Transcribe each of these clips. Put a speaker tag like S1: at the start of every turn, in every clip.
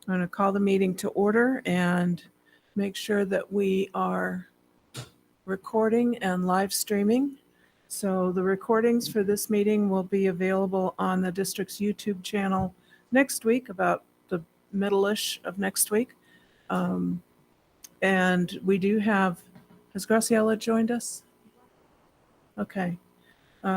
S1: I'm going to call the meeting to order and make sure that we are recording and live streaming. So the recordings for this meeting will be available on the district's YouTube channel next week, about the middle-ish of next week. And we do have, has Graciela joined us? Okay.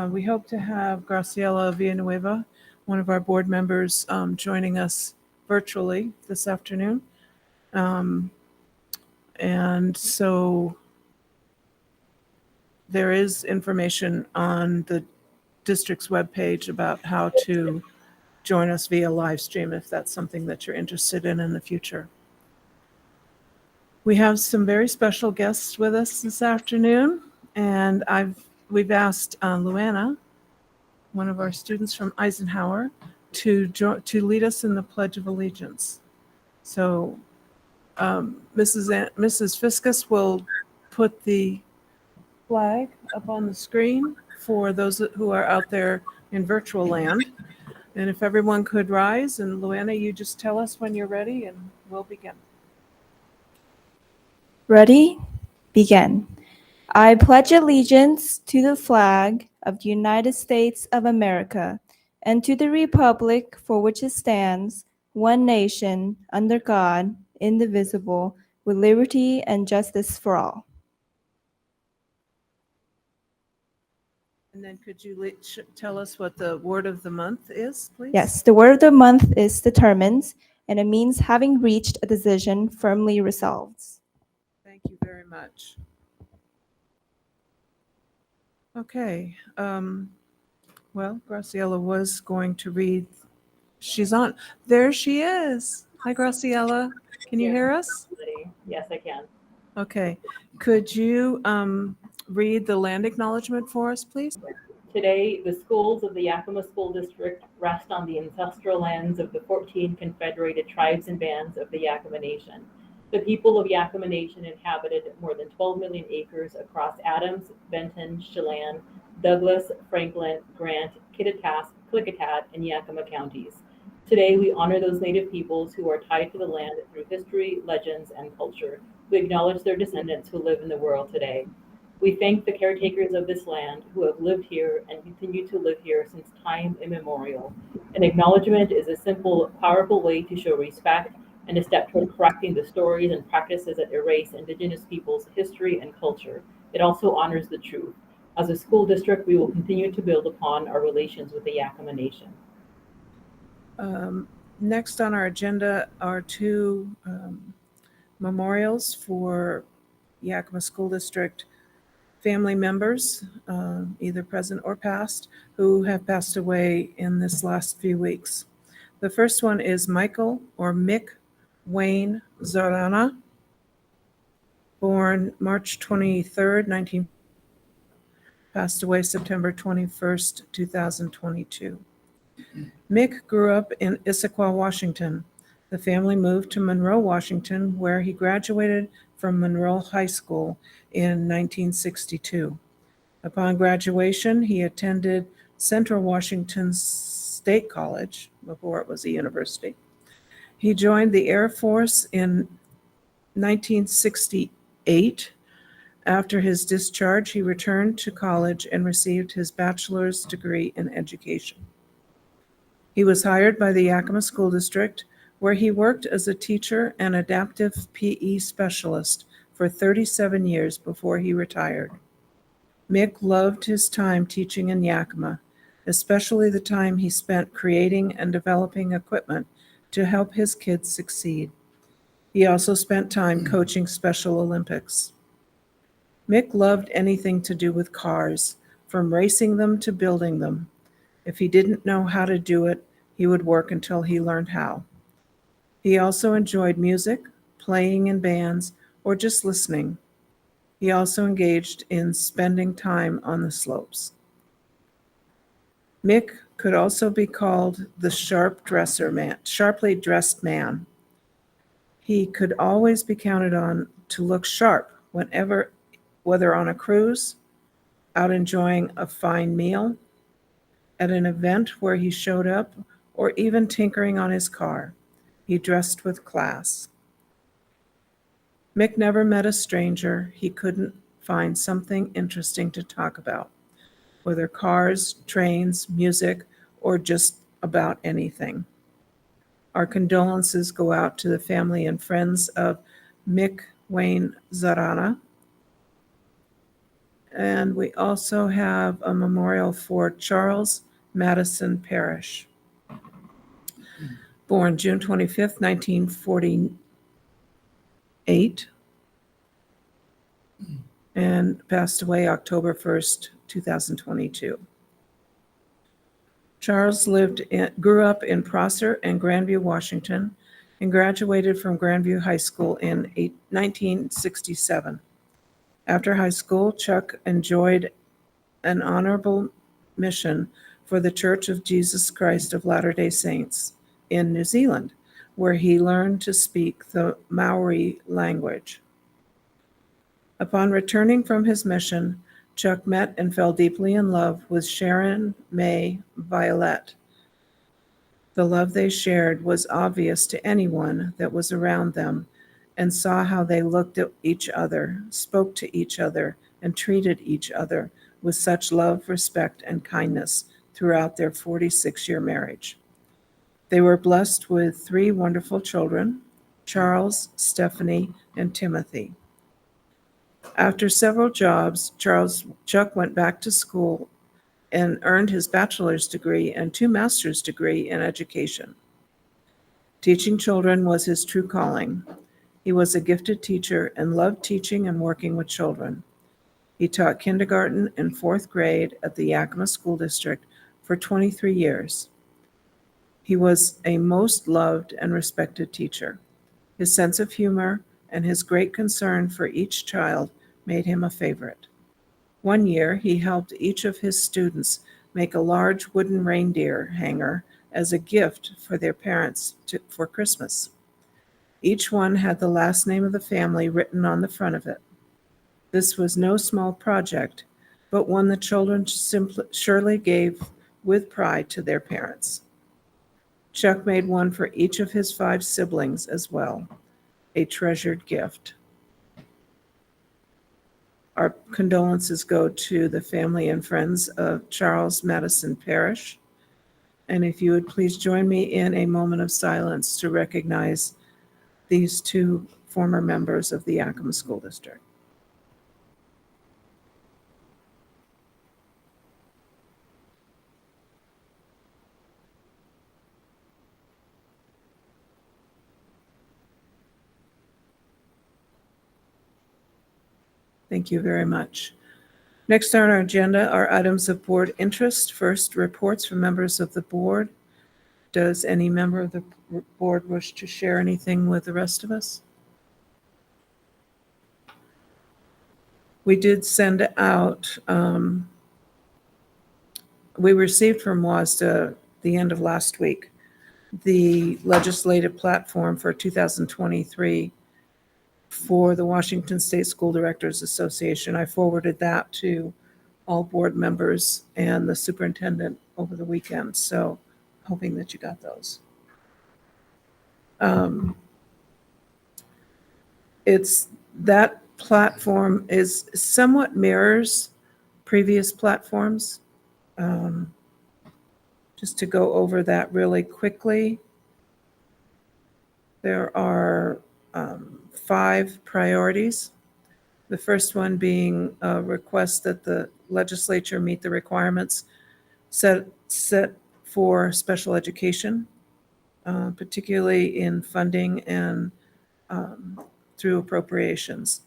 S1: We hope to have Graciela Villanueva, one of our board members, joining us virtually this afternoon. And so there is information on the district's webpage about how to join us via live stream if that's something that you're interested in the future. We have some very special guests with us this afternoon, and we've asked Luana, one of our students from Eisenhower, to lead us in the Pledge of Allegiance. So Mrs. Fiscus will put the flag up on the screen for those who are out there in virtual land. And if everyone could rise, and Luana, you just tell us when you're ready and we'll begin.
S2: Ready? Begin. I pledge allegiance to the flag of the United States of America and to the republic for which it stands, one nation, under God, indivisible, with liberty and justice for all.
S1: And then could you tell us what the word of the month is, please?
S2: Yes, the word of the month is determined, and it means having reached a decision firmly resolved.
S1: Thank you very much. Okay. Well, Graciela was going to read. She's on. There she is. Hi, Graciela. Can you hear us?
S3: Yes, I can.
S1: Okay. Could you read the land acknowledgement for us, please?
S3: Today, the schools of the Yakima School District rest on the ancestral lands of the 14 confederated tribes and bands of the Yakima Nation. The people of Yakima Nation inhabited more than 12 million acres across Adams, Benton, Chelan, Douglas, Franklin, Grant, Kitatas, Klickitat, and Yakima counties. Today, we honor those Native peoples who are tied to the land through history, legends, and culture. We acknowledge their descendants who live in the world today. We thank the caretakers of this land who have lived here and continue to live here since time immemorial. An acknowledgement is a simple, powerful way to show respect and a step toward correcting the stories and practices that erase Indigenous peoples' history and culture. It also honors the truth. As a school district, we will continue to build upon our relations with the Yakima Nation.
S1: Next on our agenda are two memorials for Yakima School District family members, either present or past, who have passed away in this last few weeks. The first one is Michael or Mick Wayne Zorana, born March 23rd, passed away September 21st, 2022. Mick grew up in Issaquah, Washington. The family moved to Monroe, Washington, where he graduated from Monroe High School in 1962. Upon graduation, he attended Central Washington State College, before it was a university. He joined the Air Force in 1968. After his discharge, he returned to college and received his bachelor's degree in education. He was hired by the Yakima School District, where he worked as a teacher and adaptive PE specialist for 37 years before he retired. Mick loved his time teaching in Yakima, especially the time he spent creating and developing equipment to help his kids succeed. He also spent time coaching Special Olympics. Mick loved anything to do with cars, from racing them to building them. If he didn't know how to do it, he would work until he learned how. He also enjoyed music, playing in bands, or just listening. He also engaged in spending time on the slopes. Mick could also be called the sharply dressed man. He could always be counted on to look sharp whether on a cruise, out enjoying a fine meal, at an event where he showed up, or even tinkering on his car. He He dressed with class. Mick never met a stranger he couldn't find something interesting to talk about, whether cars, trains, music, or just about anything. Our condolences go out to the family and friends of Mick Wayne Zarana. And we also have a memorial for Charles Madison Parrish, born June 25th, 1948, and passed away October 1st, 2022. Charles grew up in Prosser and Grandview, Washington, and graduated from Grandview High School in 1967. After high school, Chuck enjoyed an honorable mission for the Church of Jesus Christ of Latter-day Saints in New Zealand, where he learned to speak the Maori language. Upon returning from his mission, Chuck met and fell deeply in love with Sharon May Violet. The love they shared was obvious to anyone that was around them and saw how they looked at each other, spoke to each other, and treated each other with such love, respect, and kindness throughout their 46-year marriage. They were blessed with 3 wonderful children, Charles, Stephanie, and Timothy. After several jobs, Chuck went back to school and earned his bachelor's degree and 2 master's degree in education. Teaching children was his true calling. He was a gifted teacher and loved teaching and working with children. He taught kindergarten and 4th grade at the Yakima School District for 23 years. He was a most loved and respected teacher. His sense of humor and his great concern for each child made him a favorite. One year, he helped each of his students make a large wooden reindeer hanger as a gift for their parents for Christmas. Each one had the last name of the family written on the front of it. This was no small project, but one the children surely gave with pride to their parents. Chuck made one for each of his 5 siblings as well, a treasured gift. Our condolences go to the family and friends of Charles Madison Parrish. And if you would please join me in a moment of silence to recognize these 2 former members of the Yakima School District. Thank you very much. Next on our agenda are items of board interest. First, reports from members of the board. Does any member of the board wish to share anything with the rest of us? We did send out, we received from WASDA the end of last week, the legislative platform for 2023 for the Washington State School Directors Association. I forwarded that to all board members and the superintendent over the weekend, so hoping that you got those. That platform is somewhat mirrors previous platforms. Just to go over that really quickly, there are 5 priorities. The first one being a request that the legislature meet the requirements set for special education, particularly in funding and through appropriations.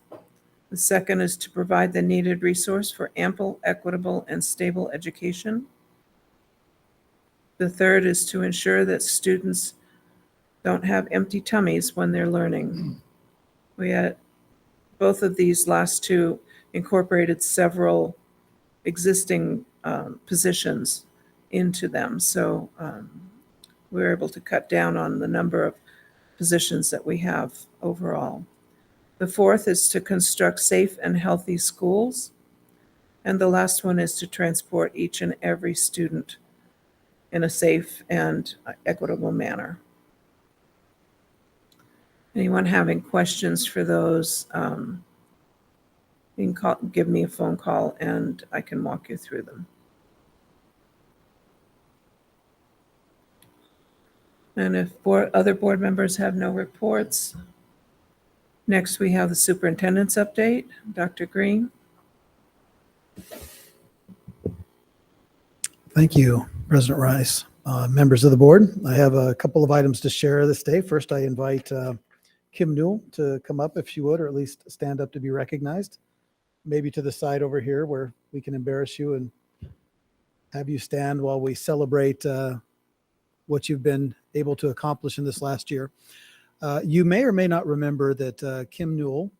S1: The second is to provide the needed resource for ample, equitable, and stable education. The third is to ensure that students don't have empty tummies when they're learning. We had both of these last 2 incorporated several existing positions into them. So we were able to cut down on the number of positions that we have overall. The fourth is to construct safe and healthy schools. And the last one is to transport each and every student in a safe and equitable manner. Anyone having questions for those, you can give me a phone call and I can walk you through them. And if other board members have no reports, next we have the superintendent's update. Dr. Green.
S4: Thank you, President Rice. Members of the board, I have a couple of items to share this day. First, I invite Kim Newell to come up if she would, or at least stand up to be recognized. Maybe to the side over here where we can embarrass you and have you stand while we celebrate what you've been able to accomplish in this last year. You may or may not remember that Kim Newell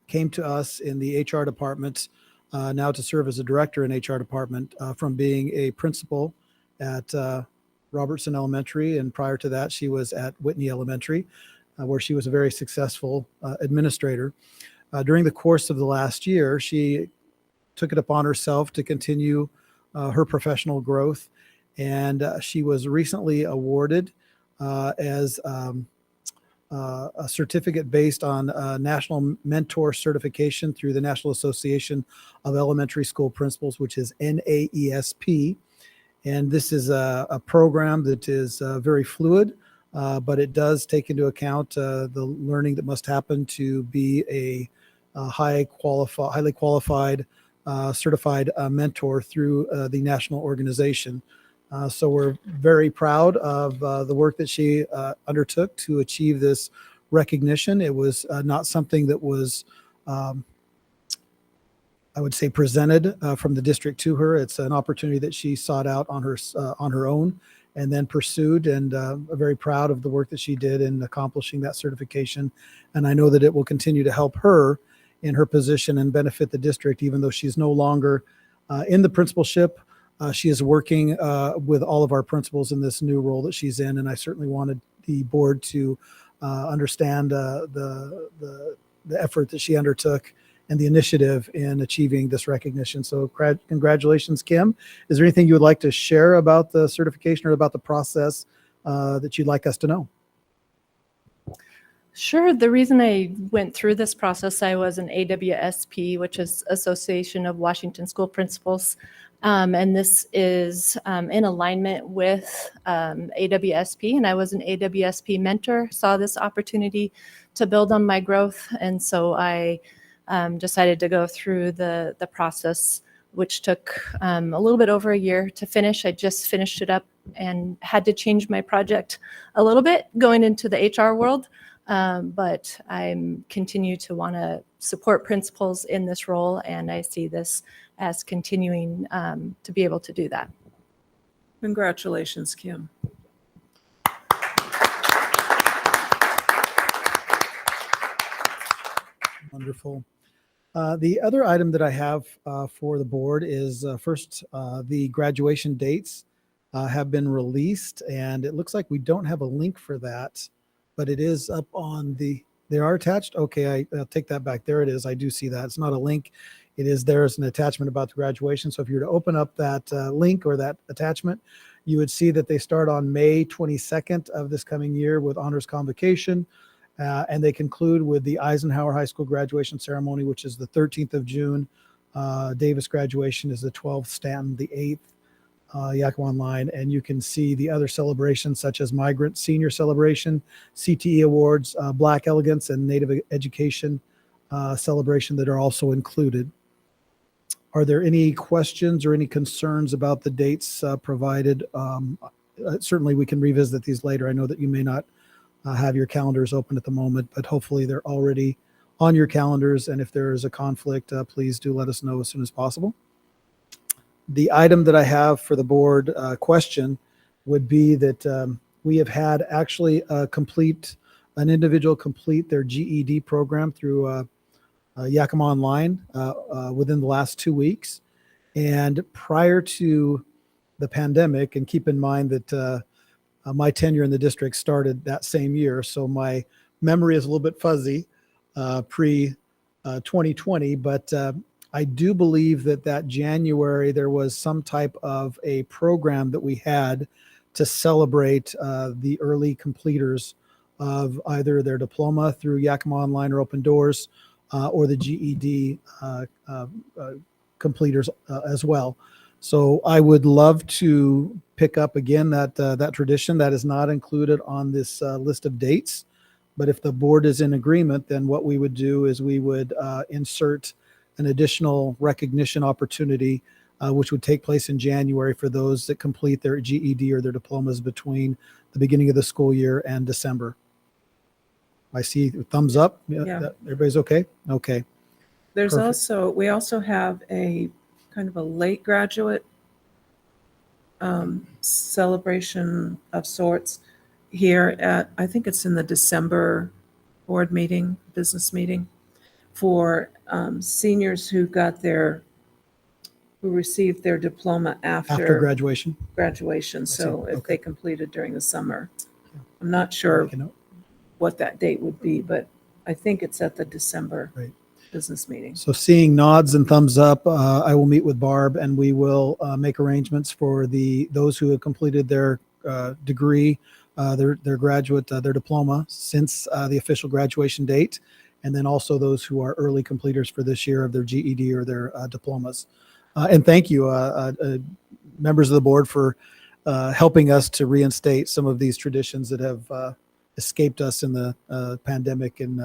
S4: came to us in the HR department now to serve as a director in HR department from being a principal at Robertson Elementary. And prior to that, she was at Whitney Elementary, where she was a very successful administrator. During the course of the last year, she took it upon herself to continue her professional growth. And she was recently awarded as a certificate based on National Mentor Certification through the National Association of Elementary School Principals, which is NAESP. And this is a program that is very fluid, but it does take into account the learning that must happen to be a highly qualified certified mentor through the national organization. So we're very proud of the work that she undertook to achieve this recognition. It was not something that was, I would say, presented from the district to her. It's an opportunity that she sought out on her own and then pursued, and very proud of the work that she did in accomplishing that certification. And I know that it will continue to help her in her position and benefit the district, even though she's no longer in the principalship. She is working with all of our principals in this new role that she's in, and I certainly wanted the board to understand the effort that she undertook and the initiative in achieving this recognition. So congratulations, Kim. Is there anything you would like to share about the certification or about the process that you'd like us to know?
S5: Sure. The reason I went through this process, I was an AWSP, which is Association of Washington School Principals. And this is in alignment with AWSP, and I was an AWSP mentor, saw this opportunity to build on my growth. And so I decided to go through the process, which took a little bit over a year to finish. I just finished it up and had to change my project a little bit going into the HR world. But I continue to want to support principals in this role, and I see this as continuing to be able to do that.
S1: Congratulations, Kim.
S4: Wonderful. The other item that I have for the board is first, the graduation dates have been released, and it looks like we don't have a link for that, but it is up on they are attached. Okay, I'll take that back. There it is. I do see that. It's not a link. It is there as an attachment about the graduation. So if you were to open up that link or that attachment, you would see that they start on May 22nd of this coming year with honors convocation. And they conclude with the Eisenhower High School graduation ceremony, which is the 13th of June. Davis graduation is the 12th, Stanton the 8th, Yakima Online. And you can see the other celebrations such as Migrant Senior Celebration, CTE Awards, Black Elegance, and Native Education celebration that are also included. Are there any questions or any concerns about the dates provided? Certainly we can revisit these later. I know that you may not have your calendars open at the moment, but hopefully they're already on your calendars. And if there is a conflict, please do let us know as soon as possible. The item that I have for the board question would be that we have had actually an individual complete their GED program through Yakima Online within the last 2 weeks. And prior to the pandemic, and keep in mind that my tenure in the district started that same year, so my memory is a little bit fuzzy pre-2020, but I do believe that January there was some type of a program that we had to celebrate the early completers of either their diploma through Yakima Online or Open Doors, or the GED completers as well. So I would love to pick up again that tradition that is not included on this list of dates. But if the board is in agreement, then what we would do is we would insert an additional recognition opportunity, which would take place in January for those that complete their GED or their diplomas between the beginning of the school year and December. I see thumbs up.
S1: Yeah.
S4: Everybody's okay? Okay.
S1: There's
S4: Perfect.
S1: we also have a kind of a late graduate celebration of sorts here at, I think it's in the December board meeting, business meeting, for seniors who received their diploma
S4: After graduation.
S1: graduation. So if
S4: Okay.
S1: they completed during the summer. I'm not sure
S4: Make a note.
S1: what that date would be, but I think it's at the December
S4: Right.
S1: business meeting.
S4: So seeing nods and thumbs up, I will meet with Barb and we will make arrangements for those who have completed their degree, their graduate, their diploma since the official graduation date, and then also those who are early completers for this year of their GED or their diplomas. And thank you, members of the board, for helping us to reinstate some of these traditions that have escaped us in the pandemic. And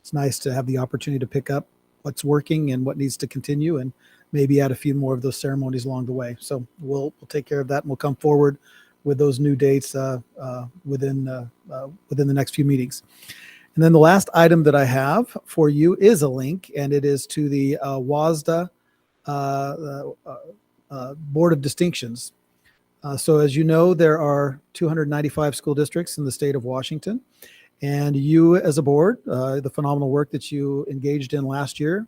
S4: it's nice to have the opportunity to pick up what's working and what needs to continue, and maybe add a few more of those ceremonies along the way. So we'll take care of that, and we'll come forward with those new dates within the next few meetings. And then the last item that I have for you is a link, and it is to the WASDA Board of Distinctions. So as you know, there are 295 school districts in the state of Washington. And you as a board, the phenomenal work that you engaged in last year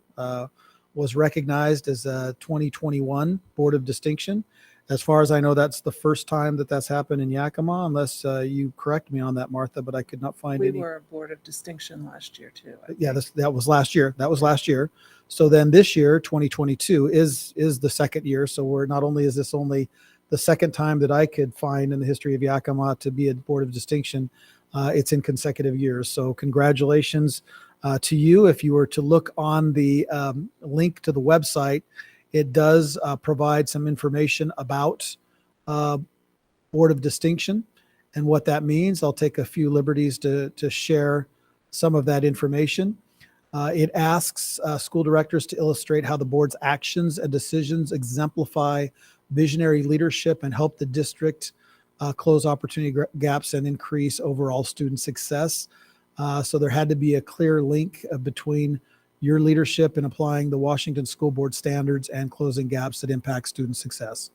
S4: was recognized as a 2021 Board of Distinction. As far as I know, that's the first time that that's happened in Yakima, unless you correct me on that, Martha, but I could not find
S1: We
S4: any.
S1: were a board of distinction last year too. I
S4: Yeah,
S1: think.
S4: that was last year. That was last year. So then this year, 2022, is the second year. So we're not only is this only the second time that I could find in the history of Yakima to be a Board of Distinction, it's in consecutive years. So congratulations to you. If you were to look on the link to the website, it does provide some information about Board of Distinction and what that means. I'll take a few liberties to share some of that information. It asks school directors to illustrate how the board's actions and decisions exemplify visionary leadership and help the district close opportunity gaps and increase overall student success. So there had to be a clear link between your leadership in applying the Washington School Board standards and closing gaps that impact student success.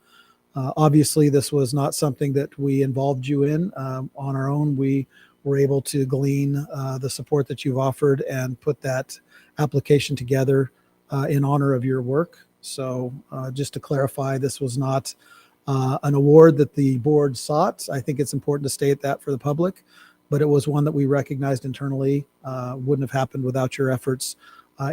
S4: Obviously, this was not something that we involved you in on our own. We were able to glean the support that you've offered and put that application together in honor of your work. So just to clarify, this was not an award that the board sought. I think it's important to state that for the public, but it was one that we recognized internally wouldn't have happened without your efforts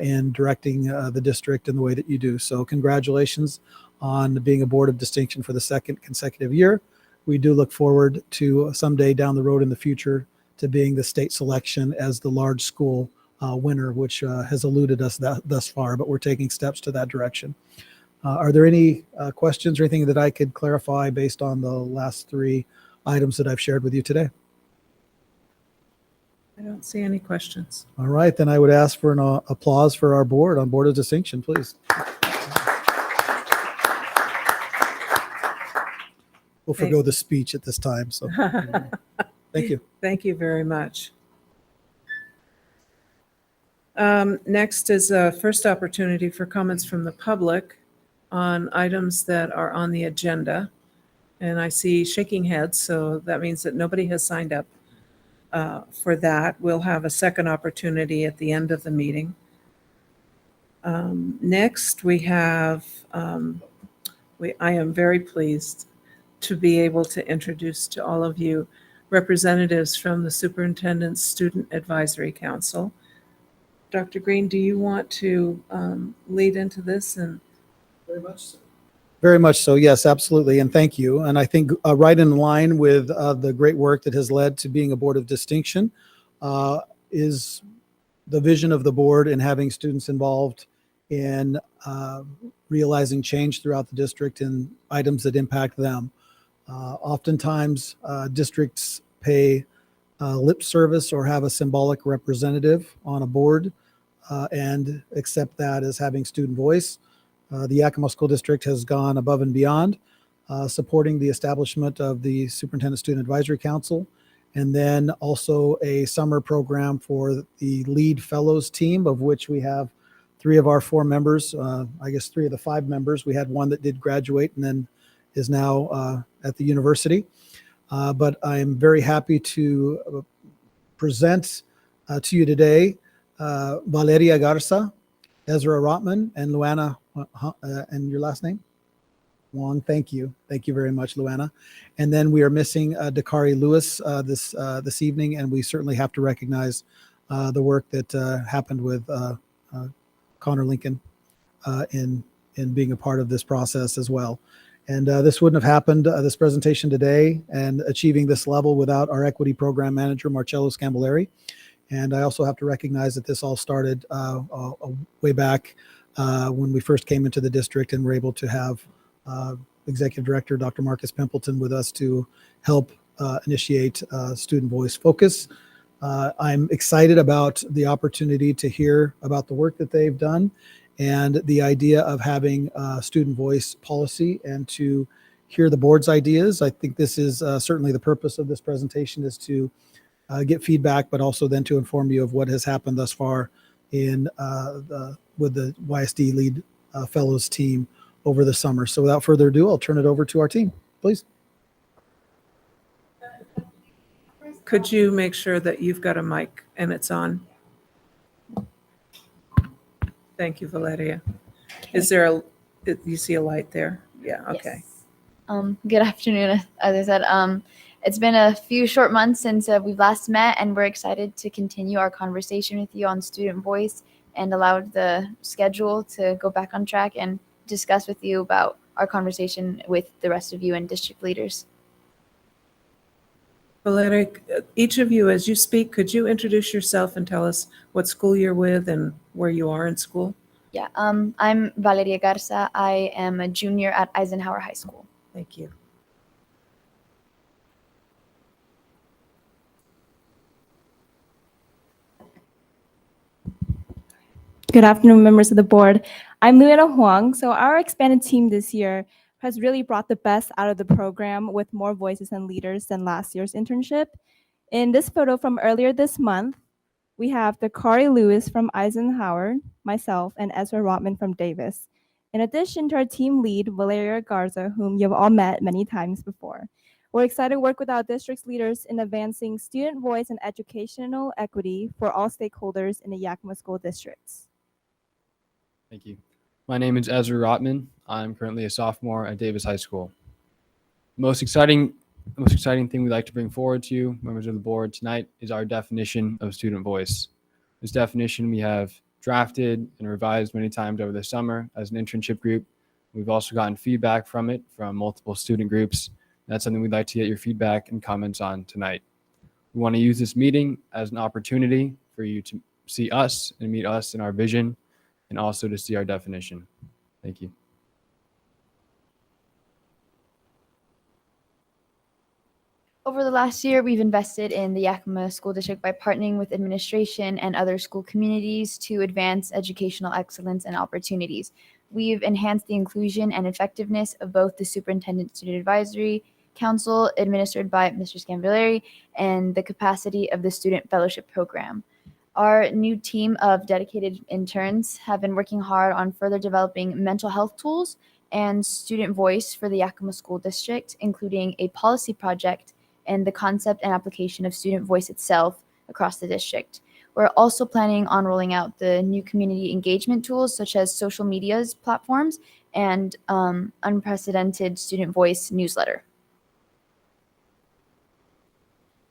S4: in directing the district in the way that you do. So congratulations on being a Board of Distinction for the second consecutive year. We do look forward to someday down the road in the future to being the state selection as the large school winner, which has eluded us thus far, but we're taking steps to that direction. Are there any questions or anything that I could clarify based on the last three items that I've shared with you today?
S1: I don't see any questions.
S4: All right, then I would ask for an applause for our board on Board of Distinction, please. We'll forgo the speech at this time, so thank you.
S1: Thank you very much. Next is a first opportunity for comments from the public on items that are on the agenda. And I see shaking heads, so that means that nobody has signed up for that. We'll have a second opportunity at the end of the meeting. Next, we have, I am very pleased to be able to introduce to all of you representatives from the Superintendent's Student Advisory Council. Dr. Green, do you want to lead into this? And
S4: very much so. Very much so. Yes, absolutely. And thank you. And I think right in line with the great work that has led to being a Board of Distinction is the vision of the board in having students involved in realizing change throughout the district in items that impact them. Oftentimes, districts pay lip service or have a symbolic representative on a board and accept that as having student voice. The Yakima School District has gone above and beyond, supporting the establishment of the Superintendent Student Advisory Council, and then also a summer program for the lead fellows team, of which we have 3 of our 4 members, I guess 3 of the 5 members. We had one that did graduate and then is now at the university. But I am very happy to present to you today Valeria Garza, Ezra Rotman, and Luana, and your last name? Wong. Thank you. Thank you very much, Luana. And then we are missing Dakari Lewis this evening, and we certainly have to recognize the work that happened with Connor Lincoln in being a part of this process as well. And this wouldn't have happened, this presentation today and achieving this level without our equity program manager, Marcello Scambolari. And I also have to recognize that this all started way back when we first came into the district and were able to have Executive Director Dr. Marcus Pimpleton with us to help initiate Student Voice Focus. I'm excited about the opportunity to hear about the work that they've done and the idea of having student voice policy and to hear the board's ideas. I think this is certainly the purpose of this presentation, is to get feedback, but also then to inform you of what has happened thus far in with the YSD Lead Fellows team over the summer. So without further ado, I'll turn it over to our team, please.
S1: Could you make sure that you've got a mic and it's on? Thank you, Valeria. Is there you see a light there? Yeah, okay.
S6: Yes. Good afternoon. As I said, it's been a few short months since we've last met, and we're excited to continue our conversation with you on student voice and allow the schedule to go back on track and discuss with you about our conversation with the rest of you and district leaders.
S1: Valeria, each of you, as you speak, could you introduce yourself and tell us what school you're with and where you are in school?
S6: Yeah, I'm Valeria Garza. I am a junior at Eisenhower High School.
S1: Thank you.
S2: Good afternoon, members of the board. I'm Luana Huang. So our expanded team this year has really brought the best out of the program with more voices and leaders than last year's internship. In this photo from earlier this month, we have Dakari Lewis from Eisenhower, myself, and Ezra Rotman from Davis. In addition to our team lead, Valeria Garza, whom you've all met many times before. We're excited to work with our district's leaders in advancing student voice and educational equity for all stakeholders in the Yakima school districts.
S7: Thank you. My name is Ezra Rotman. I'm currently a sophomore at Davis High School. The most exciting thing we'd like to bring forward to you, members of the board, tonight is our definition of student voice. This definition we have drafted and revised many times over the summer as an internship group. We've also gotten feedback from it from multiple student groups. That's something we'd like to get your feedback and comments on tonight. We want to use this meeting as an opportunity for you to see us and meet us in our vision, and also to see our definition. Thank you.
S6: Over the last year, we've invested in the Yakima School District by partnering with administration and other school communities to advance educational excellence and opportunities. We've enhanced the inclusion and effectiveness of both the Superintendent Student Advisory Council, administered by Mr. Scambolari, and the capacity of the Student Fellowship Program. Our new team of dedicated interns have been working hard on further developing mental health tools and student voice for the Yakima School District, including a policy project and the concept and application of student voice itself across the district. We're also planning on rolling out the new community engagement tools such as social medias platforms and unprecedented student voice newsletter.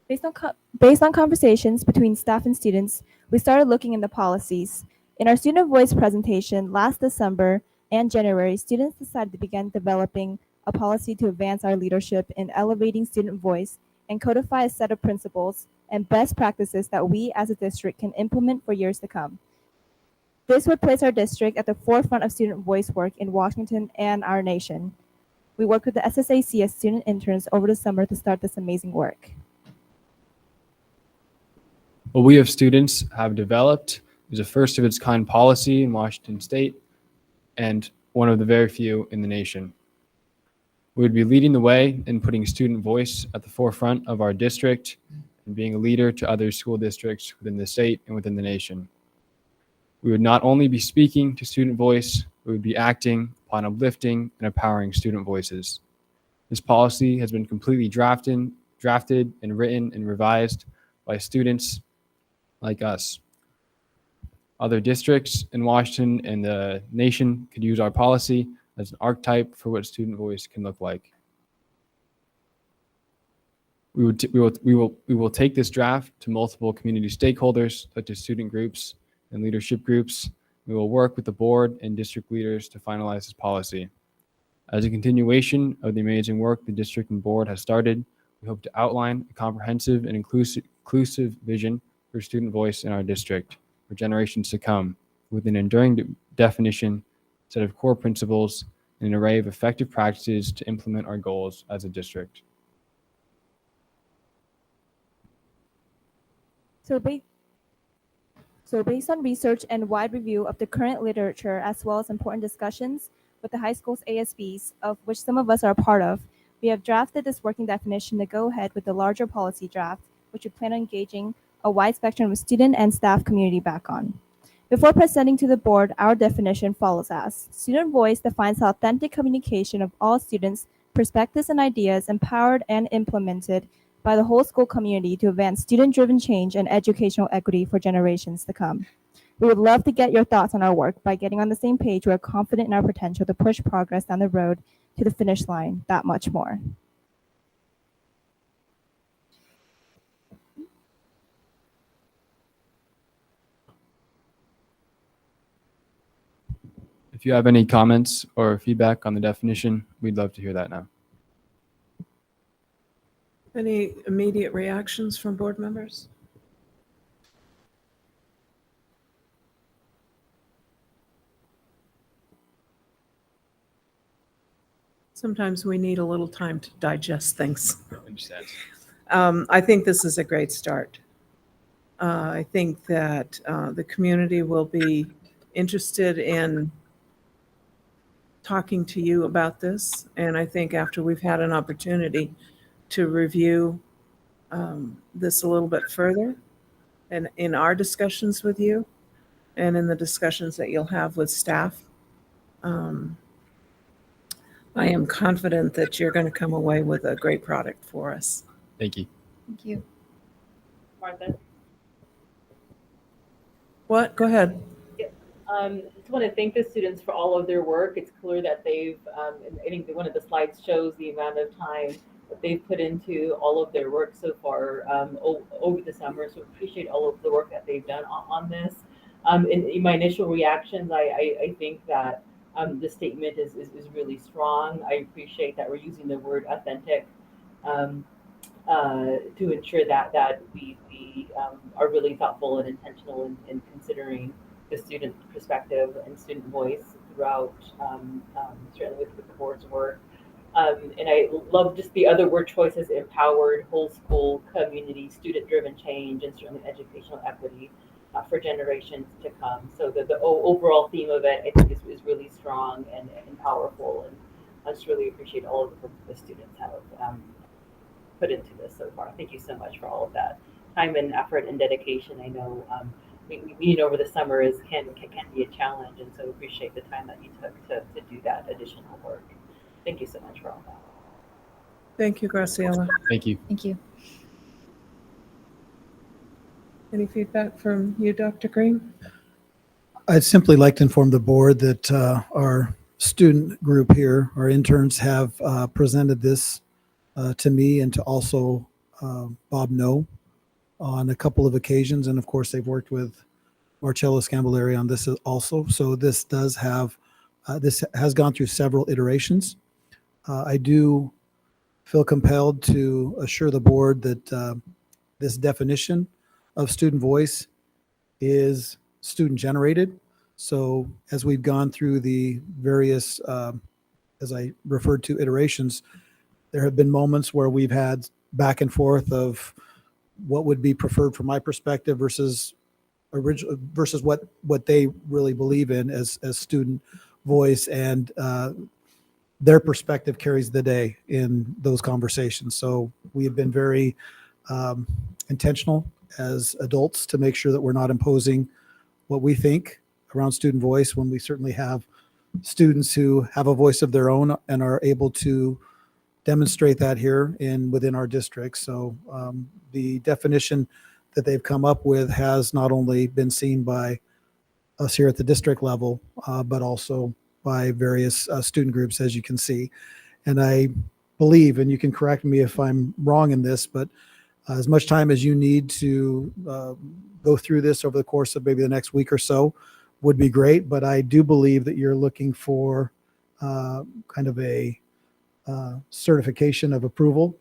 S2: Based on conversations between staff and students, we started looking into policies. In our student voice presentation last December and January, students decided to begin developing a policy to advance our leadership in elevating student voice and codify a set of principles and best practices that we as a district can implement for years to come. This would place our district at the forefront of student voice work in Washington and our nation. We worked with the SSAC as student interns over the summer to start this amazing work.
S7: What we as students have developed is a first of its kind policy in Washington State and one of the very few in the nation. We would be leading the way in putting student voice at the forefront of our district and being a leader to other school districts within the state and within the nation. We would not only be speaking to student voice, we would be acting upon uplifting and empowering student voices. This policy has been completely drafted and written and revised by students like us. Other districts in Washington and the nation could use our policy as an archetype for what student voice can look like. We will take this draft to multiple community stakeholders, such as student groups and leadership groups. We will work with the board and district leaders to finalize this policy. As a continuation of the amazing work the district and board has started, we hope to outline a comprehensive and inclusive vision for student voice in our district for generations to come, with an enduring definition, set of core principles, and an array of effective practices to implement our goals as a district.
S2: So based on research and wide review of the current literature, as well as important discussions with the high school's ASBs, of which some of us are a part of, we have drafted this working definition to go ahead with the larger policy draft, which we plan on engaging a wide spectrum of student and staff community back on. Before presenting to the board, our definition follows as: student voice defines authentic communication of all students' perspectives and ideas empowered and implemented by the whole school community to advance student-driven change and educational equity for generations to come. We would love to get your thoughts on our work. By getting on the same page, we are confident in our potential to push progress down the road to the finish line that much more.
S7: If you have any comments or feedback on the definition, we'd love to hear that now.
S1: Any immediate reactions from board members? Sometimes we need a little time to digest things.
S7: Understand.
S1: I think this is a great start. I think that the community will be interested in talking to you about this. And I think after we've had an opportunity to review this a little bit further, and in our discussions with you and in the discussions that you'll have with staff, I am confident that you're going to come away with a great product for us.
S7: Thank you.
S6: Thank you.
S3: Martha?
S1: What? Go ahead.
S3: I just want to thank the students for all of their work. It's clear that they've, and I think that one of the slides shows the amount of time that they've put into all of their work so far over the summer. So appreciate all of the work that they've done on this. In my initial reactions, I think that the statement is really strong. I appreciate that we're using the word authentic to ensure that we are really thoughtful and intentional in considering the student perspective and student voice throughout, certainly with the board's work. And I love just the other word choices: empowered, whole school, community, student-driven change, and certainly educational equity for generations to come. So the overall theme of it, I think, is really strong and powerful. And I just really appreciate all of the students have put into this so far. Thank you so much for all of that time and effort and dedication. I know meeting over the summer can be a challenge, and so appreciate the time that you took to do that additional work. Thank you so much for all that.
S1: Thank you, Graciela.
S7: Thank you.
S6: Thank you.
S1: Any feedback from you, Dr. Green?
S4: I'd simply like to inform the board that our student group here, our interns, have presented this to me and to also Bob No on a couple of occasions. And of course, they've worked with Marcello Scambilleri on this also. So this does have, this has gone through several iterations. I do feel compelled to assure the board that this definition of student voice is student generated. So as we've gone through the various, as I referred to, iterations, there have been moments where we've had back and forth of what would be preferred from my perspective versus versus what they really believe in as student voice, and their perspective carries the day in those conversations. So we have been very intentional as adults to make sure that we're not imposing what we think around student voice, when we certainly have students who have a voice of their own and are able to demonstrate that here within our district. So the definition that they've come up with has not only been seen by us here at the district level, but also by various student groups, as you can see. And I believe, and you can correct me if I'm wrong in this, but as much time as you need to go through this over the course of maybe the next week or so would be great. But I do believe that you're looking for kind of a certification of approval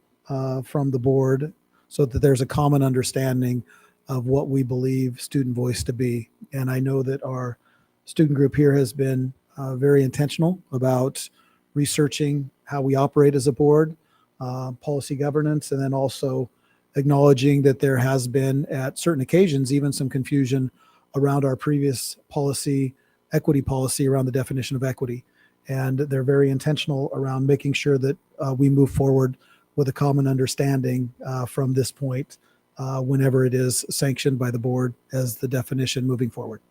S4: from the board, so that there's a common understanding of what we believe student voice to be. And I know that our student group here has been very intentional about researching how we operate as a board, policy governance, and then also acknowledging that there has been at certain occasions even some confusion around our previous policy, equity policy, around the definition of equity. And they're very intentional around making sure that we move forward with a common understanding from this point, whenever it is sanctioned by the board as the definition moving forward.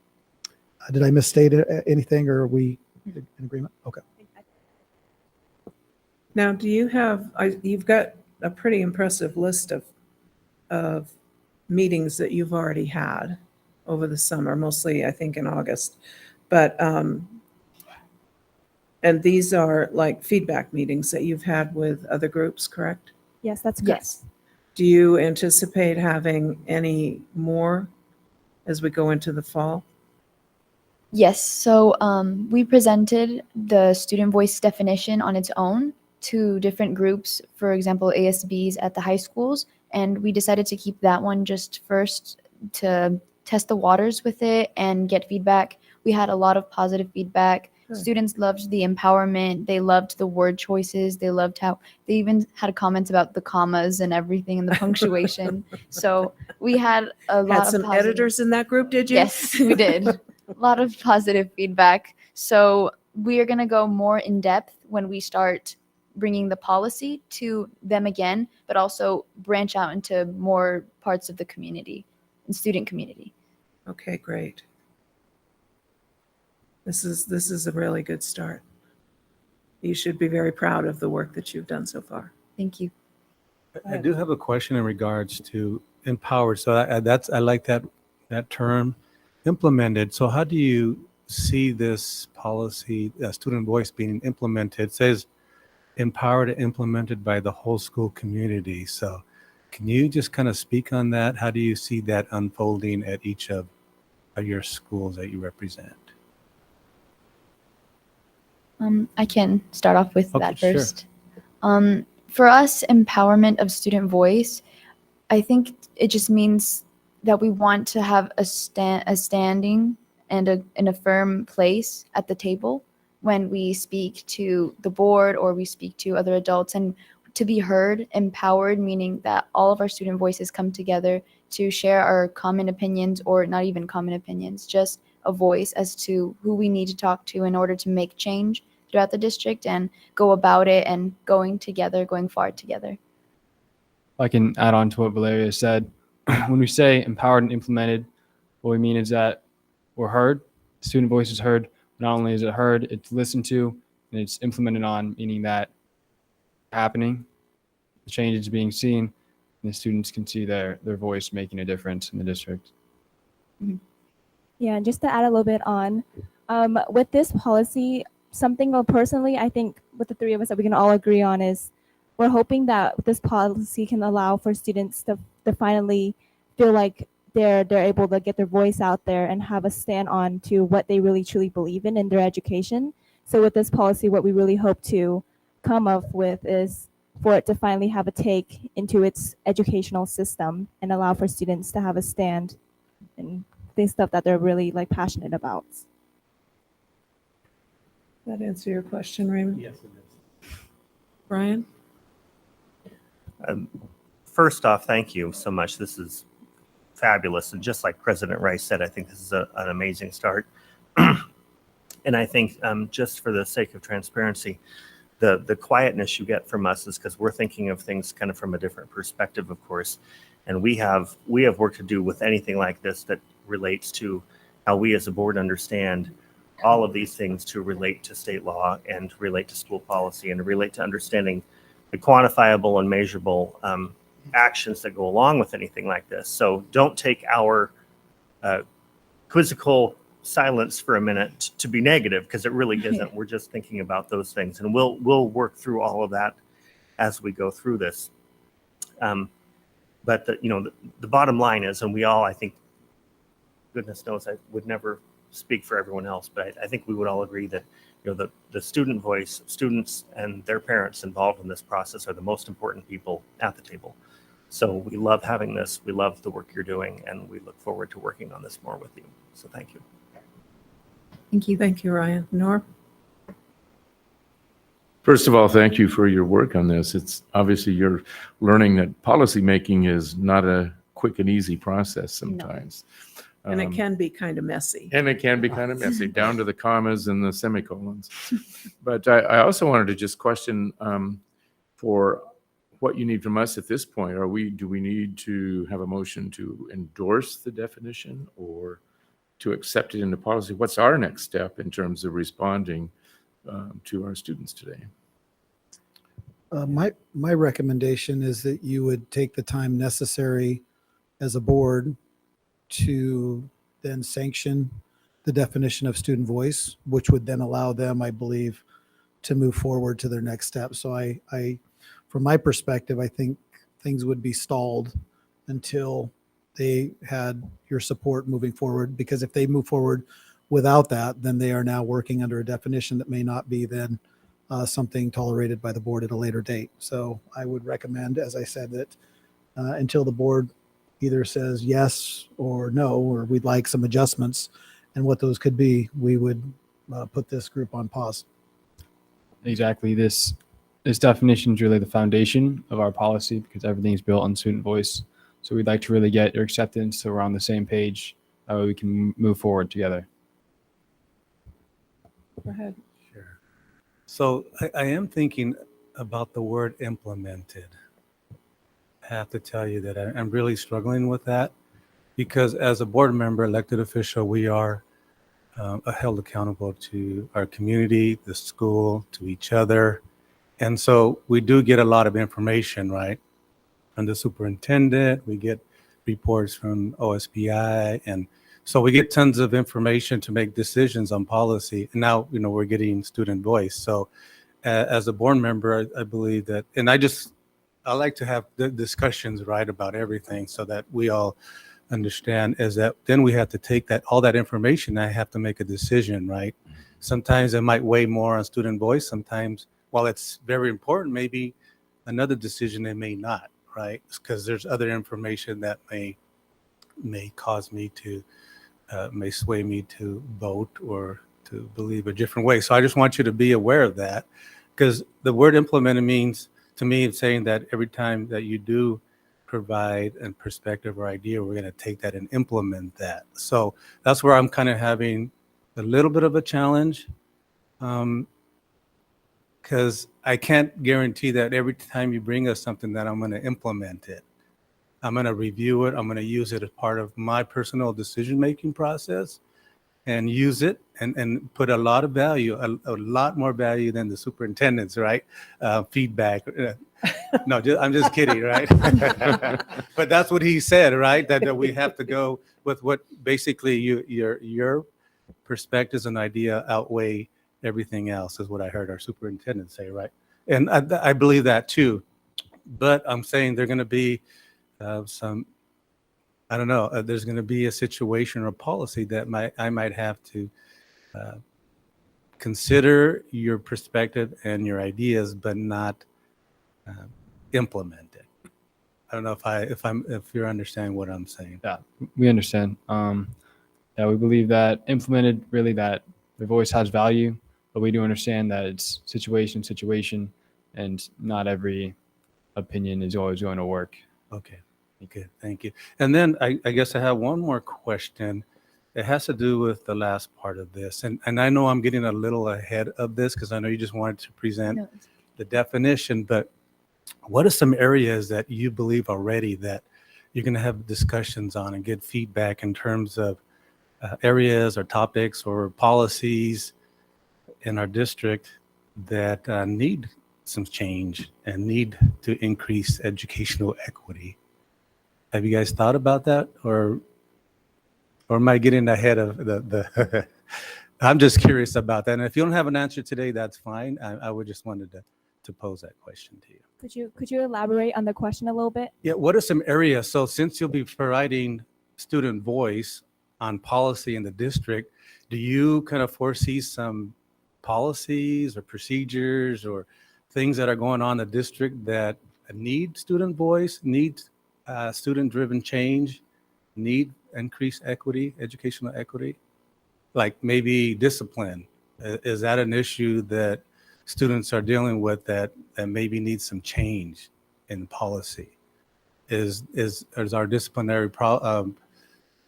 S4: Did I misstate anything, or are we in agreement? Okay.
S1: Now, do you have, you've got a pretty impressive list of meetings that you've already had over the summer, mostly I think in August. But, and these are like feedback meetings that you've had with other groups, correct?
S2: Yes, that's correct.
S6: Yes.
S1: Do you anticipate having any more as we go into the fall?
S6: Yes. So we presented the student voice definition on its own to different groups, for example, ASBs at the high schools. And we decided to keep that one just first to test the waters with it and get feedback. We had a lot of positive feedback.
S1: Good.
S6: Students loved the empowerment. They loved the word choices. They loved how they even had comments about the commas and everything and the punctuation. So we had a lot
S1: Had
S6: of
S1: some
S6: positive-
S1: editors in that group, did you?
S6: Yes, we did. A lot of positive feedback. So we are going to go more in depth when we start bringing the policy to them again, but also branch out into more parts of the community and student community.
S1: Okay, great. This is a really good start. You should be very proud of the work that you've done so far.
S6: Thank you.
S8: I do have a question in regards to empowered. So I like that term, implemented. So how do you see this policy, student voice, being implemented? It says empowered and implemented by the whole school community. So can you just kind of speak on that? How do you see that unfolding at each of your schools that you represent?
S6: I can start off with
S8: Okay,
S6: that
S8: sure.
S6: first. For us, empowerment of student voice, I think it just means that we want to have a standing and a firm place at the table when we speak to the board or we speak to other adults, and to be heard. Empowered meaning that all of our student voices come together to share our common opinions, or not even common opinions, just a voice as to who we need to talk to in order to make change throughout the district and go about it and going far together.
S7: I can add on to what Valeria said. When we say empowered and implemented, what we mean is that we're heard, student voice is heard. Not only is it heard, it's listened to, and it's implemented on, meaning that happening, the change is being seen, and the students can see their voice making a difference in the district.
S2: Yeah, just to add a little bit on, with this policy, something personally, I think with the three of us that we can all agree on is we're hoping that this policy can allow for students to finally feel like they're able to get their voice out there and have a stand on to what they really truly believe in their education. So with this policy, what we really hope to come up with is for it to finally have a take into its educational system and allow for students to have a stand and the stuff that they're really like passionate about.
S1: That answer your question, Raymond?
S8: Yes, it is.
S1: Brian?
S9: First off, thank you so much. This is fabulous. And just like President Rice said, I think this is an amazing start. And I think just for the sake of transparency, the quietness you get from us is because we're thinking of things kind of from a different perspective, of course. And we have work to do with anything like this that relates to how we as a board understand all of these things to relate to state law and relate to school policy and relate to understanding the quantifiable and measurable actions that go along with anything like this. So don't take our quizzical silence for a minute to be negative, because it really isn't. We're just thinking about those things, and we'll work through all of that as we go through this. But the bottom line is, and we all, I think, goodness knows, I would never speak for everyone else, but I think we would all agree that the student voice, students and their parents involved in this process are the most important people at the table. So we love having this. We love the work you're doing, and we look forward to working on this more with you. So thank you.
S1: Thank you. Thank you, Ryan. Norm?
S10: First of all, thank you for your work on this. It's obviously you're learning that policymaking is not a quick and easy process sometimes.
S1: And it can be kind of messy.
S10: And it can be kind of messy, down to the commas and the semicolons. But I also wanted to just question for what you need from us at this point. Do we need to have a motion to endorse the definition or to accept it into policy? What's our next step in terms of responding to our students today?
S4: My recommendation is that you would take the time necessary as a board to then sanction the definition of student voice, which would then allow them, I believe, to move forward to their next step. So I from my perspective, I think things would be stalled until they had your support moving forward, because if they move forward without that, then they are now working under a definition that may not be then something tolerated by the board at a later date. So I would recommend, as I said, that until the board either says yes or no, or we'd like some adjustments, and what those could be, we would put this group on pause.
S7: Exactly. This definition is really the foundation of our policy, because everything's built on student voice. So we'd like to really get your acceptance so we're on the same page. That way we can move forward together.
S1: Go ahead.
S8: Sure. So I am thinking about the word implemented. I have to tell you that I'm really struggling with that, because as a board member, elected official, we are held accountable to our community, the school, to each other. And so we do get a lot of information, right? From the superintendent, we get reports from OSBI. And so we get tons of information to make decisions on policy. And now, we're getting student voice. So as a board member, I believe that, and I like to have the discussions, right, about everything so that we all understand, is that then we have to take all that information. I have to make a decision, right? Sometimes it might weigh more on student voice. Sometimes, while it's very important, maybe another decision it may not, right? Because there's other information that may cause me to, may sway me to vote or to believe a different way. So I just want you to be aware of that, because the word implemented means, to me, it's saying that every time that you do provide a perspective or idea, we're going to take that and implement that. So that's where I'm kind of having a little bit of a challenge, because I can't guarantee that every time you bring us something that I'm going to implement it. I'm going to review it. I'm going to use it as part of my personal decision-making process and use it and put a lot of value, a lot more value than the superintendent's, right? Feedback. No, I'm just kidding, right? But that's what he said, right? That we have to go with what basically your perspectives and idea outweigh everything else, is what I heard our superintendent say, right? And I believe that too. But I'm saying there's going to be some, I don't know, there's going to be a situation or a policy that I might have to consider your perspective and your ideas, but not implemented. I don't know if you're understanding what I'm saying.
S7: Yeah, we understand. Yeah, we believe that implemented really that the voice has value, but we do understand that it's situation, and not every opinion is always going to work.
S8: Okay, good, thank you. And then I guess I have one more question. It has to do with the last part of this. And I know I'm getting a little ahead of this because I know you just wanted to present
S6: No,
S8: the definition, but what are some areas that you believe already that you're going to have discussions on and get feedback in terms of areas or topics or policies in our district that need some change and need to increase educational equity? Have you guys thought about that, or am I getting ahead of the I'm just curious about that. And if you don't have an answer today, that's fine. I would just wanted to pose that question to you.
S2: Could you elaborate on the question a little bit?
S8: Yeah, what are some areas? So since you'll be providing student voice on policy in the district, do you kind of foresee some policies or procedures or things that are going on in the district that need student voice, need student-driven change, need increased equity, educational equity? Like maybe discipline. Is that an issue that students are dealing with that maybe needs some change in policy? Is our disciplinary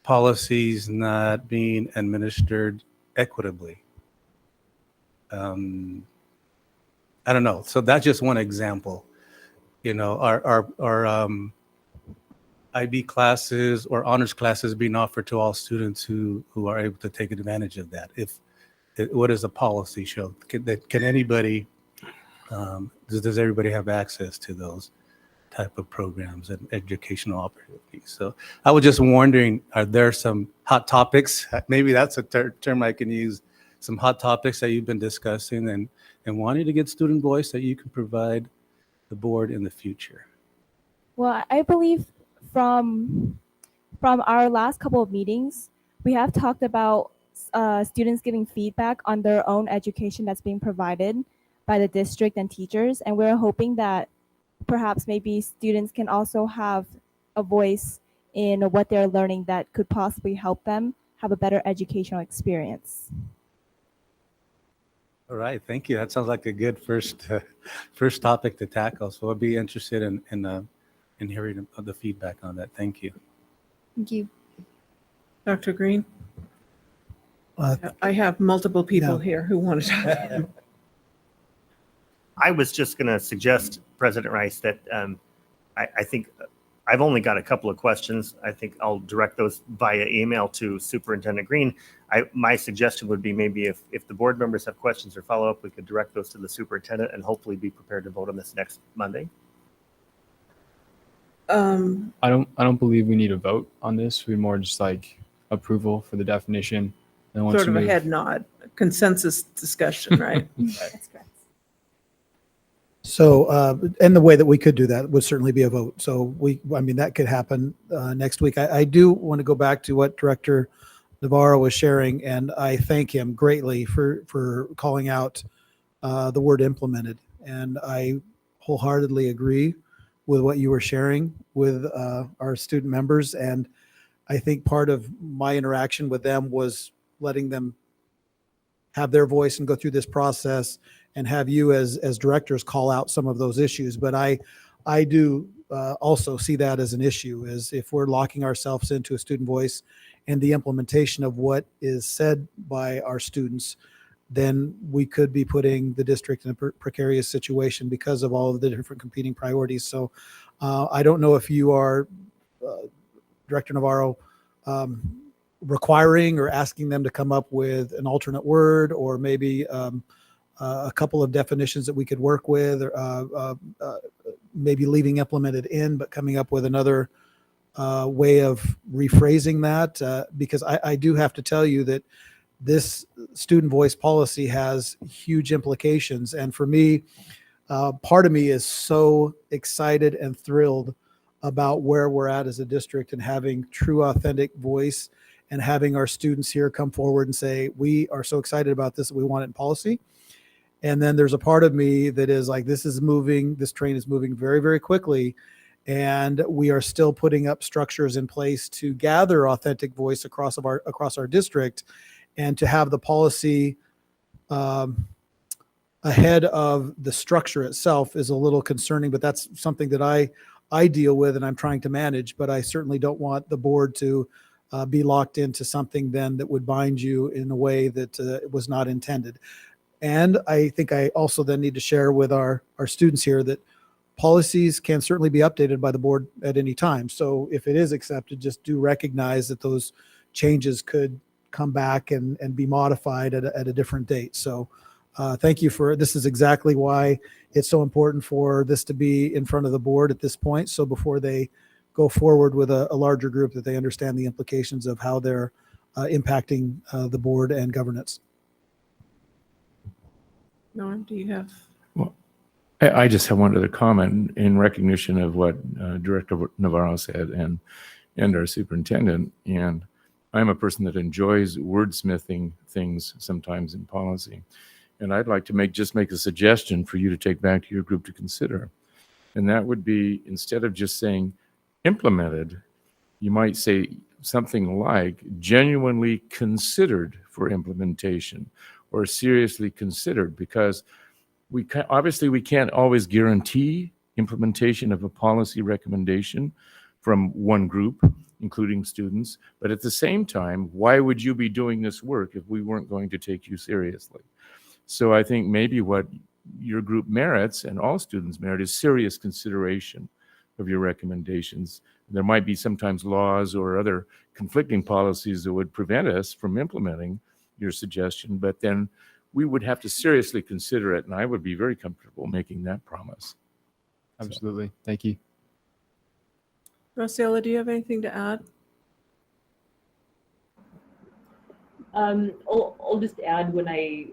S8: policies not being administered equitably? I don't know. So that's just one example. You know, our IB classes or honors classes being offered to all students who are able to take advantage of that. What does the policy show? Can anybody, does everybody have access to those type of programs and educational opportunities? So I was just wondering, are there some hot topics? Maybe that's a term I can use. Some hot topics that you've been discussing and wanting to get student voice that you can provide the board in the future.
S2: Well, I believe from our last couple of meetings, we have talked about students giving feedback on their own education that's being provided by the district and teachers, and we're hoping that perhaps maybe students can also have a voice in what they're learning that could possibly help them have a better educational experience.
S8: All right, thank you. That sounds like a good first topic to tackle. So I'll be interested in hearing the feedback on that. Thank you.
S6: thank you.
S1: Dr. Green?
S4: Uh,
S1: I have multiple people
S4: Yeah.
S1: here who want to talk.
S9: I was just going to suggest, President Rice, that I think I've only got a couple of questions. I think I'll direct those via email to Superintendent Green. My suggestion would be maybe if the board members have questions or follow-up, we could direct those to the superintendent and hopefully be prepared to vote on this next Monday.
S7: I don't believe we need a vote on this. We more just like approval for the definition. And once
S1: Sort of
S7: we
S1: a
S7: move-
S1: head nod, consensus discussion, right?
S2: That's correct.
S4: So, and the way that we could do that would certainly be a vote. So I mean, that could happen next week. I do want to go back to what Director Navarro was sharing, and I thank him greatly for calling out the word implemented. And I wholeheartedly agree with what you were sharing with our student members. And I think part of my interaction with them was letting them have their voice and go through this process and have you as directors call out some of those issues. But I do also see that as an issue, is if we're locking ourselves into a student voice and the implementation of what is said by our students, then we could be putting the district in a precarious situation because of all of the different competing priorities. So I don't know if you are, Director Navarro, requiring or asking them to come up with an alternate word, or maybe a couple of definitions that we could work with, or maybe leaving implemented in, but coming up with another way of rephrasing that. Because I do have to tell you that this student voice policy has huge implications. And for me, part of me is so excited and thrilled about where we're at as a district and having true authentic voice and having our students here come forward and say, we are so excited about this that we want it in policy. And then there's a part of me that is like, this train is moving very, very quickly. And we are still putting up structures in place to gather authentic voice across our district, and to have the policy ahead of the structure itself is a little concerning, but that's something that I deal with and I'm trying to manage. But I certainly don't want the board to be locked into something then that would bind you in a way that was not intended. And I think I also then need to share with our students here that policies can certainly be updated by the board at any time. So if it is accepted, just do recognize that those changes could come back and be modified at a different date. So thank you this is exactly why it's so important for this to be in front of the board at this point. So before they go forward with a larger group, that they understand the implications of how they're impacting the board and governance.
S1: Norm, do you have?
S10: I just have one other comment in recognition of what Director Navarro said and our superintendent. And I'm a person that enjoys wordsmithing things sometimes in policy. And I'd like to make a suggestion for you to take back to your group to consider. And that would be, instead of just saying implemented, you might say something like genuinely considered for implementation, or seriously considered, because we can't always guarantee implementation of a policy recommendation from one group, including students. But at the same time, why would you be doing this work if we weren't going to take you seriously? So I think maybe what your group merits, and all students merit, is serious consideration of your recommendations. There might be sometimes laws or other conflicting policies that would prevent us from implementing your suggestion, but then we would have to seriously consider it, and I would be very comfortable making that promise.
S7: Absolutely. Thank you.
S1: Rosalia, do you have anything to add?
S3: I'll just add, when I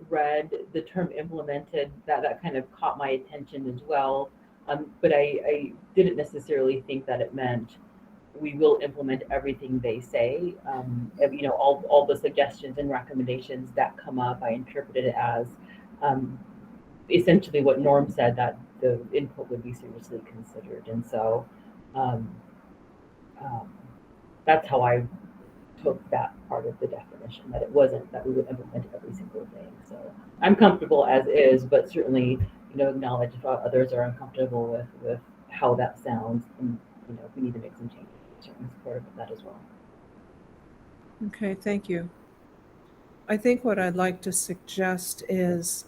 S3: read the term implemented, that kind of caught my attention as well. But I didn't necessarily think that it meant we will implement everything they say. All the suggestions and recommendations that come up, I interpreted it as essentially what Norm said, that the input would be seriously considered. And so that's how I took that part of the definition, that it wasn't that we would implement every single thing. So I'm comfortable as is, but certainly, acknowledge if others are uncomfortable with how that sounds, and if we need to make some changes, certainly supportive of that as well.
S1: Okay, thank you. I think what I'd like to suggest is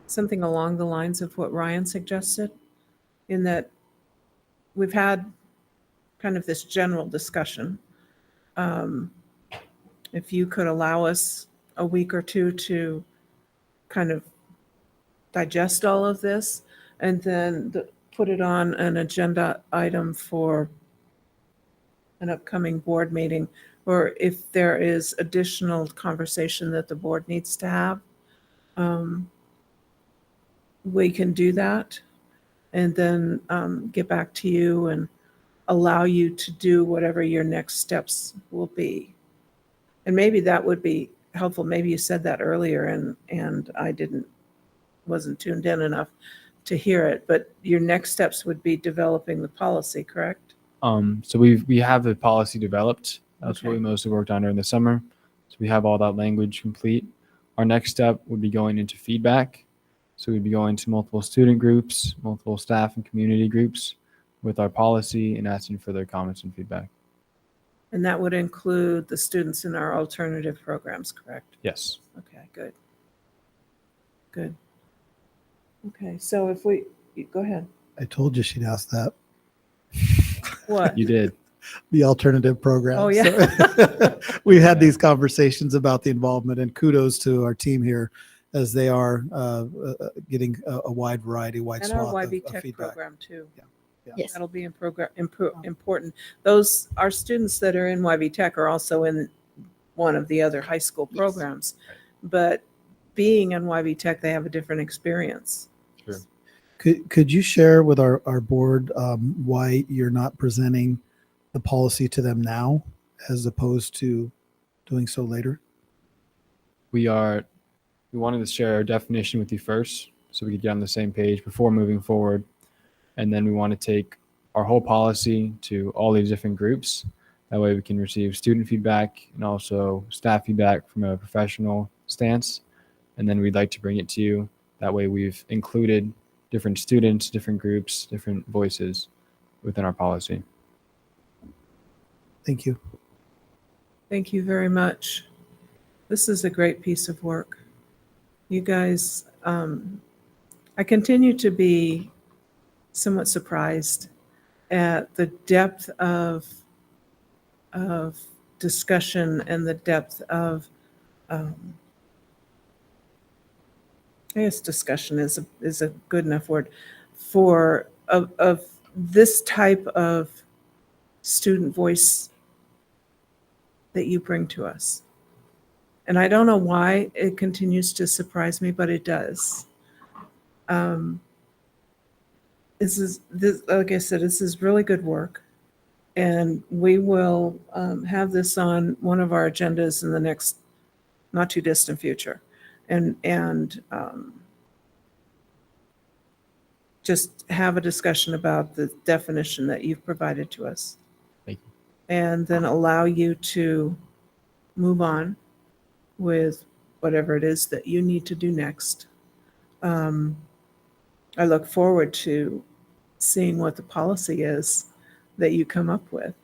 S1: something along the lines of what Ryan suggested, in that we've had kind of this general discussion. If you could allow us a week or two to kind of digest all of this, and then put it on an agenda item for an upcoming board meeting, or if there is additional conversation that the board needs to have, we can do that, and then get back to you and allow you to do whatever your next steps will be. And maybe that would be helpful. Maybe you said that earlier and I wasn't tuned in enough to hear it, but your next steps would be developing the policy, correct?
S7: So we have the policy developed. That's what we
S1: Okay.
S7: mostly worked on during the summer. So we have all that language complete. Our next step would be going into feedback. So we'd be going to multiple student groups, multiple staff and community groups with our policy and asking for their comments and feedback.
S1: And that would include the students in our alternative programs, correct?
S7: Yes.
S1: Okay, good. Good. Okay, so go ahead.
S4: I told you she'd ask that.
S1: What?
S7: You did.
S4: The alternative program.
S1: Oh, yeah.
S4: So, we've had these conversations about the involvement, and kudos to our team here as they are getting a wide variety, wide
S1: And our
S4: swath
S1: YB
S4: of
S1: Tech
S4: feedback.
S1: program too.
S6: Yes.
S1: That'll be important. Our students that are in YB Tech are also in one of the other high school
S6: Yes.
S1: programs, but being in YB Tech, they have a different experience.
S7: Sure.
S4: Could you share with our board why you're not presenting the policy to them now as opposed to doing so later?
S7: We are we wanted to share our definition with you first so we could get on the same page before moving forward. And then we want to take our whole policy to all these different groups. That way we can receive student feedback and also staff feedback from a professional stance. And then we'd like to bring it to you. That way we've included different students, different groups, different voices within our policy.
S4: Thank you.
S1: Thank you very much. This is a great piece of work. You guys, I continue to be somewhat surprised at the depth of discussion and the depth of, I guess discussion is a good enough word, of this type of student voice that you bring to us. And I don't know why it continues to surprise me, but it does. This, like I said, this is really good work. And we will have this on one of our agendas in the next not too distant future. And just have a discussion about the definition that you've provided to us.
S7: Thank you.
S1: And then allow you to move on with whatever it is that you need to do next. I look forward to seeing what the policy is that you come up with.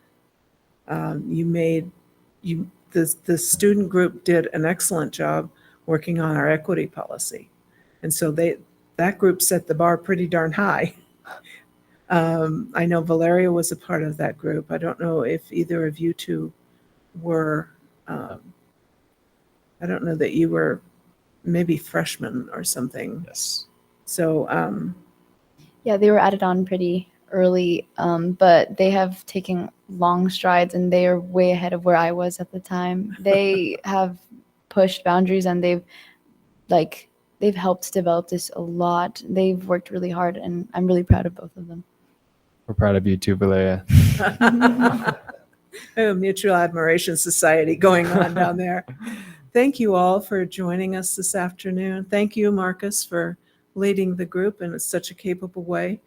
S1: The student group did an excellent job working on our equity policy. And so that group set the bar pretty darn high. I know Valeria was a part of that group. I don't know if either of you two were, I don't know that you were maybe freshmen or something.
S7: Yes.
S1: So,
S6: Yeah, they were added on pretty early, but they have taken long strides and they are way ahead of where I was at the time. They have pushed boundaries and they've helped develop this a lot. They've worked really hard and I'm really proud of both of them.
S7: We're proud of you too, Valeria.
S1: a mutual admiration society going on down there. Thank you all for joining us this afternoon. Thank you, Marcus, for leading the group in such a capable way.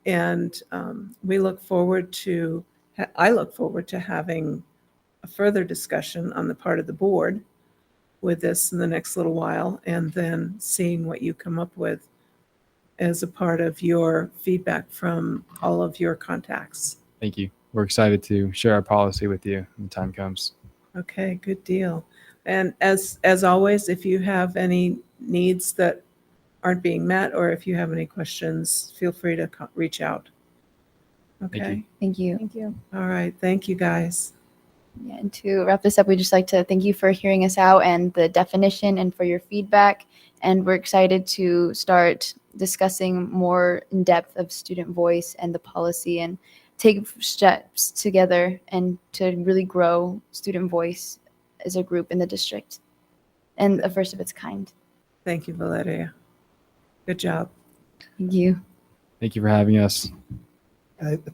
S1: And I look forward to having a further discussion on the part of the board with this in the next little while, and then seeing what you come up with as a part of your feedback from all of your contacts.
S7: Thank you. We're excited to share our policy with you when the time comes.
S1: Okay, good deal. And as always, if you have any needs that aren't being met, or if you have any questions, feel free to reach out. Okay.
S6: Thank you.
S2: Thank you.
S1: All right. Thank you, guys.
S6: Yeah, and to wrap this up, we'd just like to thank you for hearing us out and the definition and for your feedback. And we're excited to start discussing more in depth of student voice and the policy and take steps together and to really grow student voice as a group in the district and a first of its kind.
S1: Thank you, Valeria. Good job.
S6: Thank you.
S7: Thank you for having us.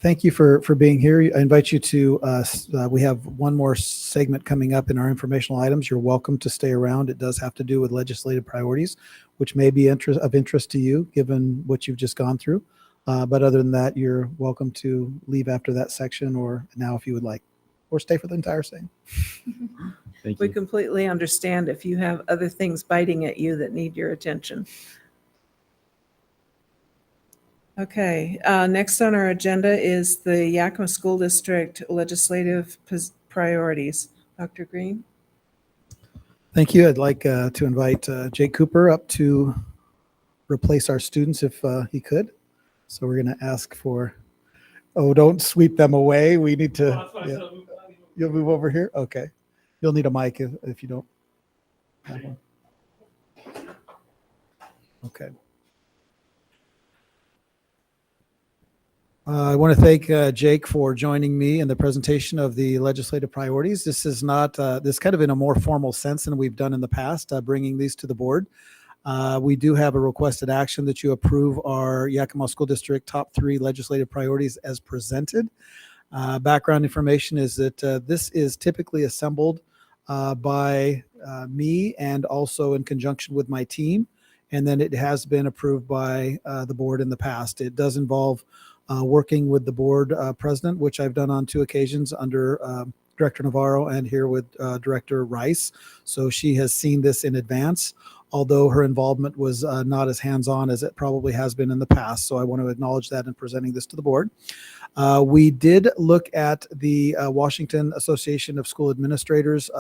S4: Thank you for being here. I invite you to, we have one more segment coming up in our informational items. You're welcome to stay around. It does have to do with legislative priorities, which may be of interest to you given what you've just gone through. But other than that, you're welcome to leave after that section or now if you would like, or stay for the entire thing.
S7: Thank
S1: We
S7: you.
S1: completely understand if you have other things biting at you that need your attention. Okay, next on our agenda is the Yakima School District legislative priorities. Dr. Green?
S4: Thank you. I'd like to invite Jake Cooper up to replace our students if he could. So we're going to ask for, don't sweep them away. We need to, You'll move over here? Okay. You'll need a mic if you don't have one. Okay. I want to thank Jake for joining me in the presentation of the legislative priorities. This is not, this kind of in a more formal sense than we've done in the past, bringing these to the board. We do have a requested action that you approve our Yakima School District top 3 legislative priorities as presented. Background information is that this is typically assembled by me and also in conjunction with my team. And then it has been approved by the board in the past. It does involve working with the board president, which I've done on 2 occasions under Director Navarro and here with Director Rice. So she has seen this in advance, although her involvement was not as hands-on as it probably has been in the past. So I want to acknowledge that in presenting this to the board. We did look at the Washington Association of School Administrators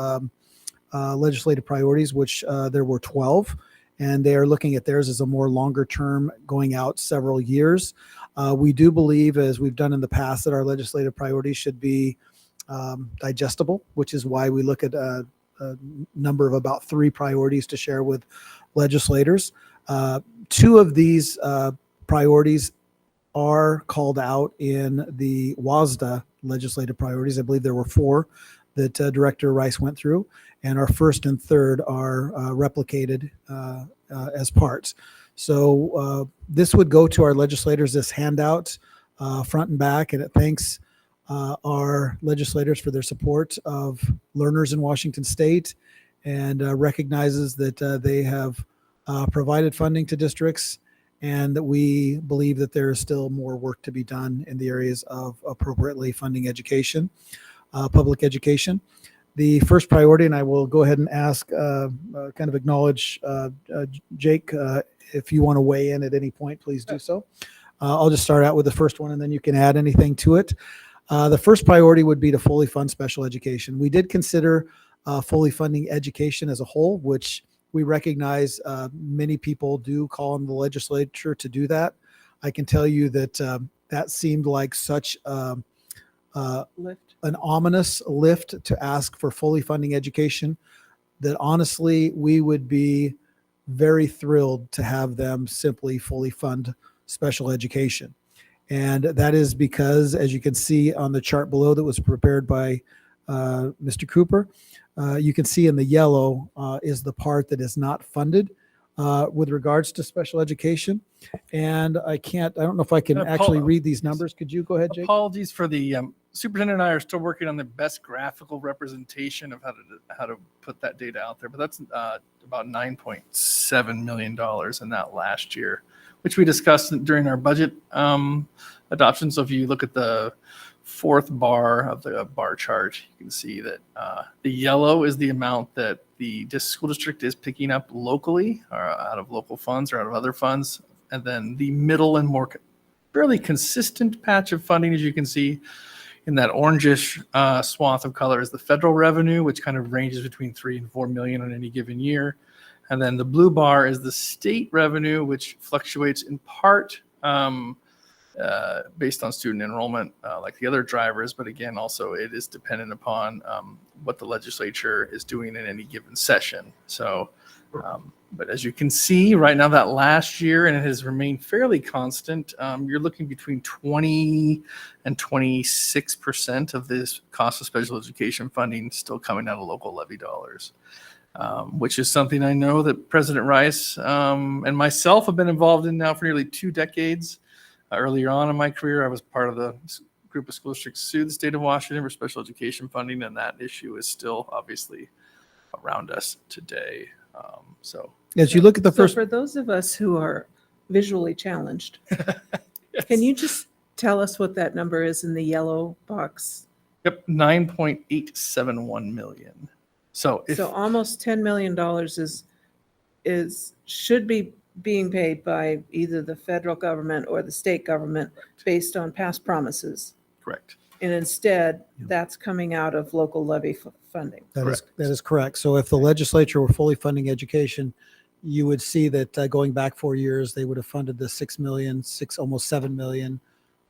S4: legislative priorities, which there were 12, and they are looking at theirs as a more longer term, going out several years. We do believe, as we've done in the past, that our legislative priorities should be digestible, which is why we look at a number of about 3 priorities to share with legislators. 2 of these priorities are called out in the WASDA legislative priorities. I believe there were 4 that Director Rice went through, and our first and third are replicated as parts. So this would go to our legislators, this handout, front and back, and it thanks our legislators for their support of learners in Washington State, and recognizes that they have provided funding to districts, and that we believe that there is still more work to be done in the areas of appropriately funding education, public education. The first priority, and I will go ahead and ask, kind of acknowledge Jake, if you want to weigh in at any point, please do so. I'll just start out with the first one, and then you can add anything to it. The first priority would be to fully fund special education. We did consider fully funding education as a whole, which we recognize many people do call on the legislature to do that. I can tell you that that seemed like such an ominous lift to ask for fully funding education, that honestly, we would be very thrilled to have them simply fully fund special education. And that is because, as you can see on the chart below that was prepared by Mr. Cooper, you can see in the yellow is the part that is not funded with regards to special education. And I don't know if I can actually read these numbers. Could you go ahead, Jake?
S11: Apologies for the superintendent and I are still working on the best graphical representation of how to put that data out there. But that's about $9.7 million in that last year, which we discussed during our budget adoption. So if you look at the 4th bar of the bar chart, you can see that the yellow is the amount that the school district is picking up locally, or out of local funds or out of other funds. And then the middle and more fairly consistent patch of funding, as you can see in that orangish swath of color, is the federal revenue, which kind of ranges between 3 and 4 million on any given year. And then the blue bar is the state revenue, which fluctuates in part based on student enrollment, like the other drivers. But again, also it is dependent upon what the legislature is doing in any given session. So, but as you can see right now, that last year, and it has remained fairly constant, you're looking between 20 and 26% of this cost of special education funding still coming out of local levy dollars. Which is something I know that President Rice and myself have been involved in now for nearly 2 decades. Earlier on in my career, I was part of the group of school districts sued the state of Washington for special education funding, and that issue is still obviously around us today. So
S4: as you look at the first,
S1: for those of us who are visually challenged,
S11: yes.
S1: can you just tell us what that number is in the yellow box?
S11: Yep, 9.871 million. So
S1: almost $10 million should be being paid by either the federal government or the state government based on past promises.
S11: correct.
S1: And instead, that's coming out of local levy funding.
S4: that is correct. So if the legislature were fully funding education, you would see that going back 4 years, they would have funded the 6 million, almost 7 million,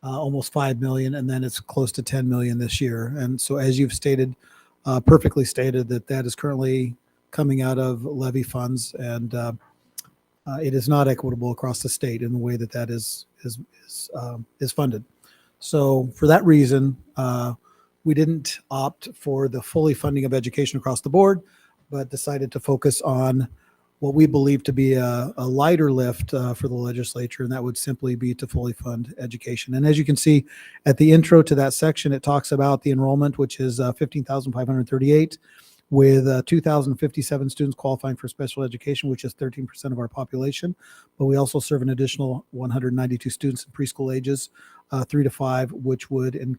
S4: almost 5 million, and then it's close to 10 million this year. And so as you've stated, perfectly stated, that is currently coming out of levy funds, and it is not equitable across the state in the way that is funded. So for that reason, we didn't opt for the fully funding of education across the board, but decided to focus on what we believe to be a lighter lift for the legislature, and that would simply be to fully fund education. And as you can see at the intro to that section, it talks about the enrollment, which is 15,538. with 2,057 students qualifying for special education, which is 13% of our population. But we also serve an additional 192 students in preschool ages 3 to 5, which would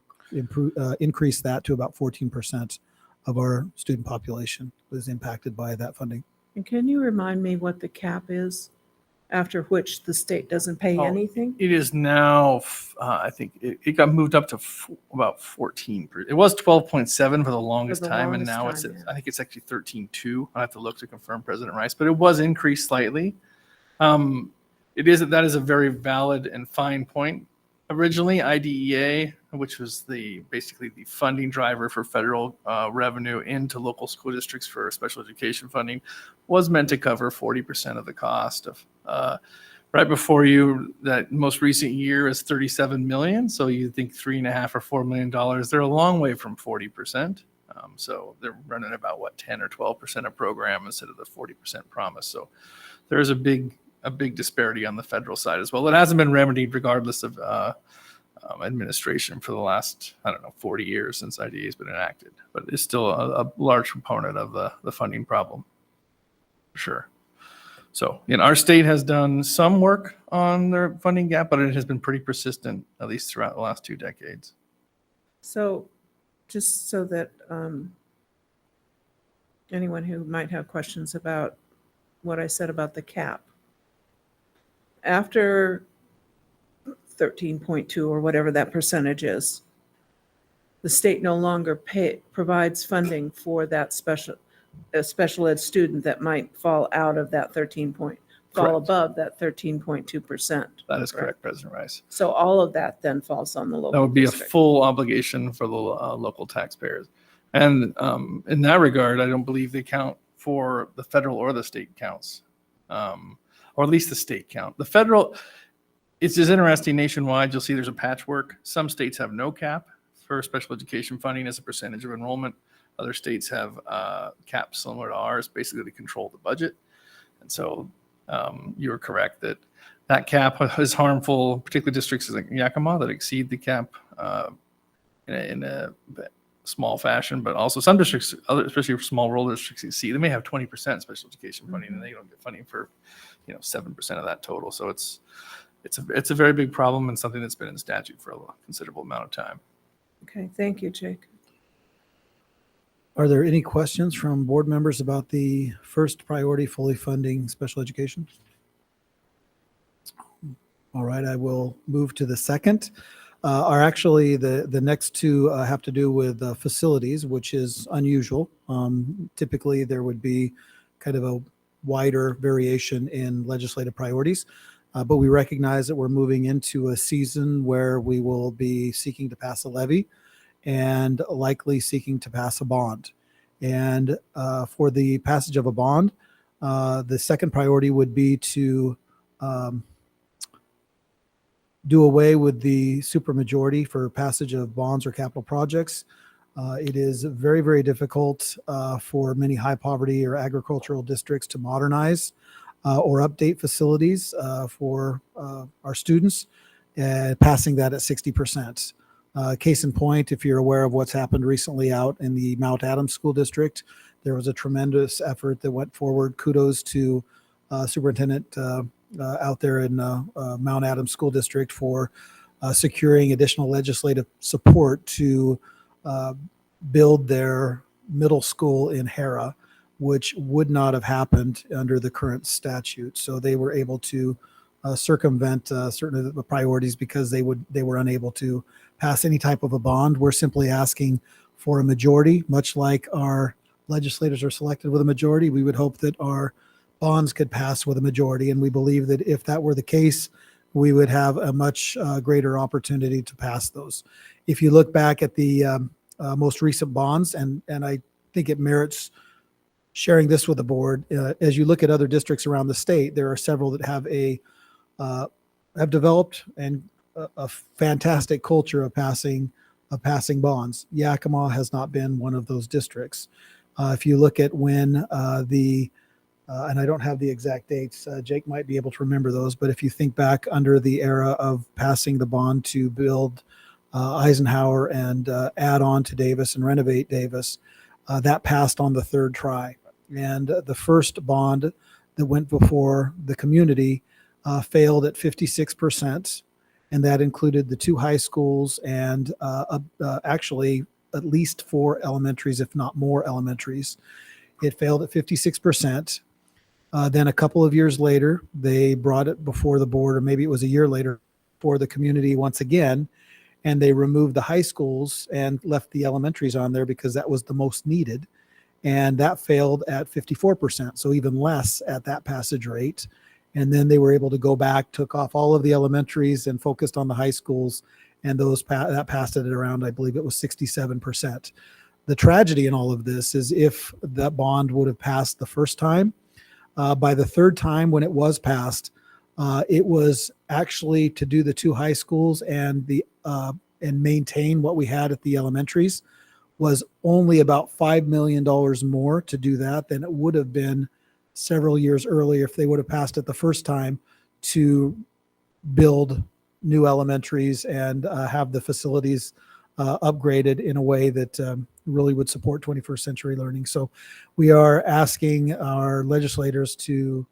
S4: increase that to about 14% of our student population was impacted by that funding.
S1: And can you remind me what the cap is after which the state doesn't pay
S11: Oh,
S1: anything?
S11: It is now, I think it got moved up to about 14. It was 12.7 for the longest
S1: the
S11: time, and
S1: longest
S11: now
S1: time, yeah.
S11: I think it's actually 13.2. I have to look to confirm President Rice, but it was increased slightly. That is a very valid and fine point. Originally, IDEA, which was basically the funding driver for federal revenue into local school districts for special education funding, was meant to cover 40% of the cost of. Right before you, that most recent year is 37 million. So you think $3.5 or $4 million. They're a long way from 40%. So they're running about 10 or 12% of program instead of the 40% promise. So there is a big disparity on the federal side as well. It hasn't been remedied regardless of administration for the last, 40 years since IDEA has been enacted. But it's still a large component of the funding problem, for sure. So, our state has done some work on their funding gap, but it has been pretty persistent, at least throughout the last 2 decades.
S1: So just so that anyone who might have questions about what I said about the cap, after 13.2 or whatever that percentage is, the state no longer provides funding for that a special ed student that might fall out of that fall
S11: Correct.
S1: above that 13.2%.
S11: That is correct, President Rice.
S1: So all of that then falls on the local
S11: That would be
S1: district.
S11: a full obligation for the local taxpayers. And in that regard, I don't believe they count for the federal or the state counts, or at least the state count. The federal, it's just interesting nationwide. You'll see there's a patchwork. Some states have no cap for special education funding as a percentage of enrollment. Other states have caps similar to ours, basically to control the budget. And so you're correct that cap is harmful, particularly districts like Yakima that exceed the cap in a small fashion, but also some districts, especially for small rural districts, they may have 20% special education funding, and they don't get funding for 7% of that total. So it's a very big problem and something that's been in statute for a considerable amount of time.
S1: Okay, thank you, Jake.
S4: Are there any questions from board members about the first priority fully funding special education? All right, I will move to the second. Actually, the next two have to do with facilities, which is unusual. Typically, there would be kind of a wider variation in legislative priorities, but we recognize that we're moving into a season where we will be seeking to pass a levy and likely seeking to pass a bond. And for the passage of a bond, the second priority would be to do away with the supermajority for passage of bonds or capital projects. It is very, very difficult for many high poverty or agricultural districts to modernize or update facilities for our students, passing that at 60%. Case in point, if you're aware of what's happened recently out in the Mount Adams School District, there was a tremendous effort that went forward. Kudos to Superintendent out there in Mount Adams School District for securing additional legislative support to build their middle school in Hera, which would not have happened under the current statute. So they were able to circumvent certain of the priorities because they were unable to pass any type of a bond. We're simply asking for a majority, much like our legislators are selected with a majority. We would hope that our bonds could pass with a majority, and we believe that if that were the case, we would have a much greater opportunity to pass those. If you look back at the most recent bonds, and I think it merits sharing this with the board, as you look at other districts around the state, there are several that have developed a fantastic culture of passing bonds. Yakima has not been one of those districts. If you look at when and I don't have the exact dates, Jake might be able to remember those, but if you think back under the era of passing the bond to build Eisenhower and add on to Davis and renovate Davis, That passed on the third try. And the first bond that went before the community failed at 56%. And that included the 2 high schools and actually at least 4 elementaries, if not more elementaries. It failed at 56%. Then a couple of years later, they brought it before the board, or maybe it was a year later, for the community once again, and they removed the high schools and left the elementaries on there because that was the most needed. And that failed at 54%, so even less at that passage rate. And then they were able to go back, took off all of the elementaries and focused on the high schools, and that passed it at around, I believe it was 67%. The tragedy in all of this is if that bond would have passed the first time, by the third time when it was passed, it was actually to do the 2 high schools and maintain what we had at the elementaries was only about $5 million more to do that than it would have been several years earlier if they would have passed it the first time to build new elementaries and have the facilities upgraded in a way that really would support 21st century learning. So we are asking our legislators to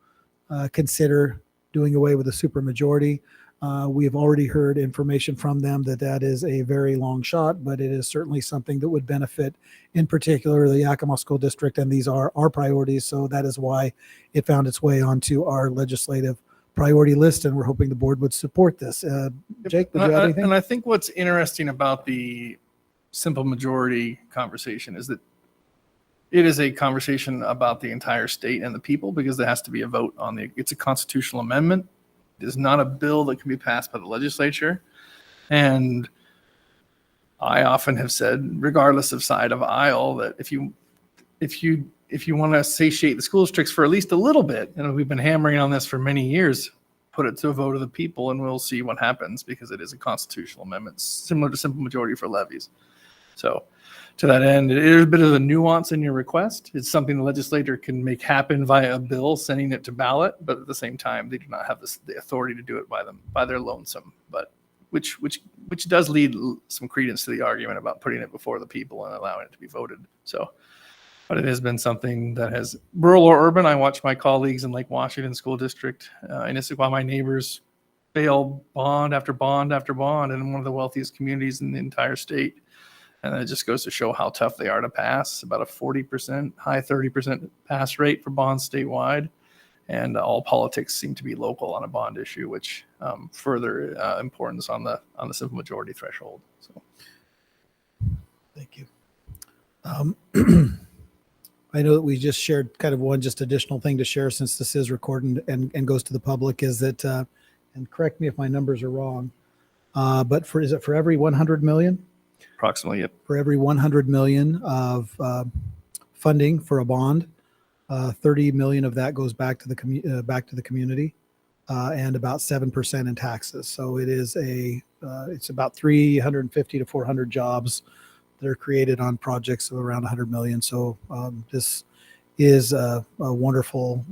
S4: consider doing away with the supermajority. We have already heard information from them that is a very long shot, but it is certainly something that would benefit, in particular, the Yakima School District, and these are our priorities. So that is why it found its way onto our legislative priority list, and we're hoping the board would support this. Jake, would you add anything?
S11: And I think what's interesting about the simple majority conversation is that it is a conversation about the entire state and the people, because there has to be a vote on it's a constitutional amendment. It is not a bill that can be passed by the legislature. And I often have said, regardless of side of aisle, that if you want to satiate the school districts for at least a little bit, and we've been hammering on this for many years, put it to a vote of the people and we'll see what happens, because it is a constitutional amendment, similar to simple majority for levies. So to that end, it is a bit of a nuance in your request. It's something the legislature can make happen via a bill, sending it to ballot, but at the same time, they do not have the authority to do it by their lonesome. But which does lead some credence to the argument about putting it before the people and allowing it to be voted. So, but it has been something that has, rural or urban, I watch my colleagues in Lake Washington School District in Issaquah, my neighbors, fail bond after bond after bond in one of the wealthiest communities in the entire state. And it just goes to show how tough they are to pass. About a 40%, high 30% pass rate for bonds statewide. And all politics seem to be local on a bond issue, which further importance on the simple majority threshold. So,
S4: Thank you. I know that we just shared kind of one just additional thing to share, since this is recorded and goes to the public, is that, and correct me if my numbers are wrong, but is it for every 100 million?
S11: approximately, yep.
S4: For every 100 million of funding for a bond, 30 million of that goes back to the community, and about 7% in taxes. So it is it's about 350 to 400 jobs that are created on projects of around 100 million. So this is a wonderful,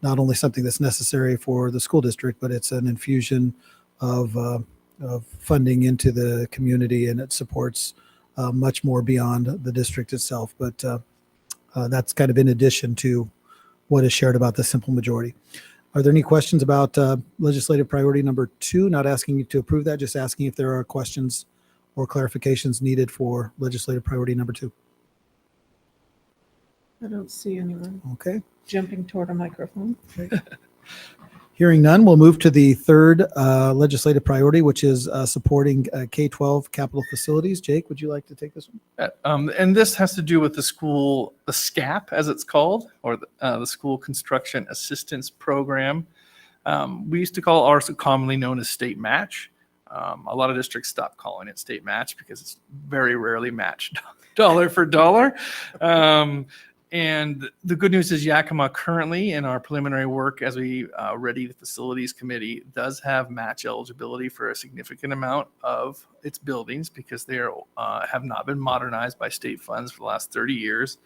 S4: not only something that's necessary for the school district, but it's an infusion of funding into the community, and it supports much more beyond the district itself. But that's kind of in addition to what is shared about the simple majority. Are there any questions about legislative priority number 2? Not asking you to approve that, just asking if there are questions or clarifications needed for legislative priority number 2.
S1: I don't see anyone
S4: Okay.
S1: jumping toward a microphone.
S4: Hearing none, we'll move to the third legislative priority, which is supporting K-12 capital facilities. Jake, would you like to take this one?
S11: And this has to do with the school, the SCAP as it's called, or the School Construction Assistance Program. We used to call ours commonly known as state match. A lot of districts stopped calling it state match because it's very rarely matched dollar for dollar. And the good news is Yakima currently, in our preliminary work as we ready the facilities committee, does have match eligibility for a significant amount of its buildings, because they have not been modernized by state funds for the last 30 years,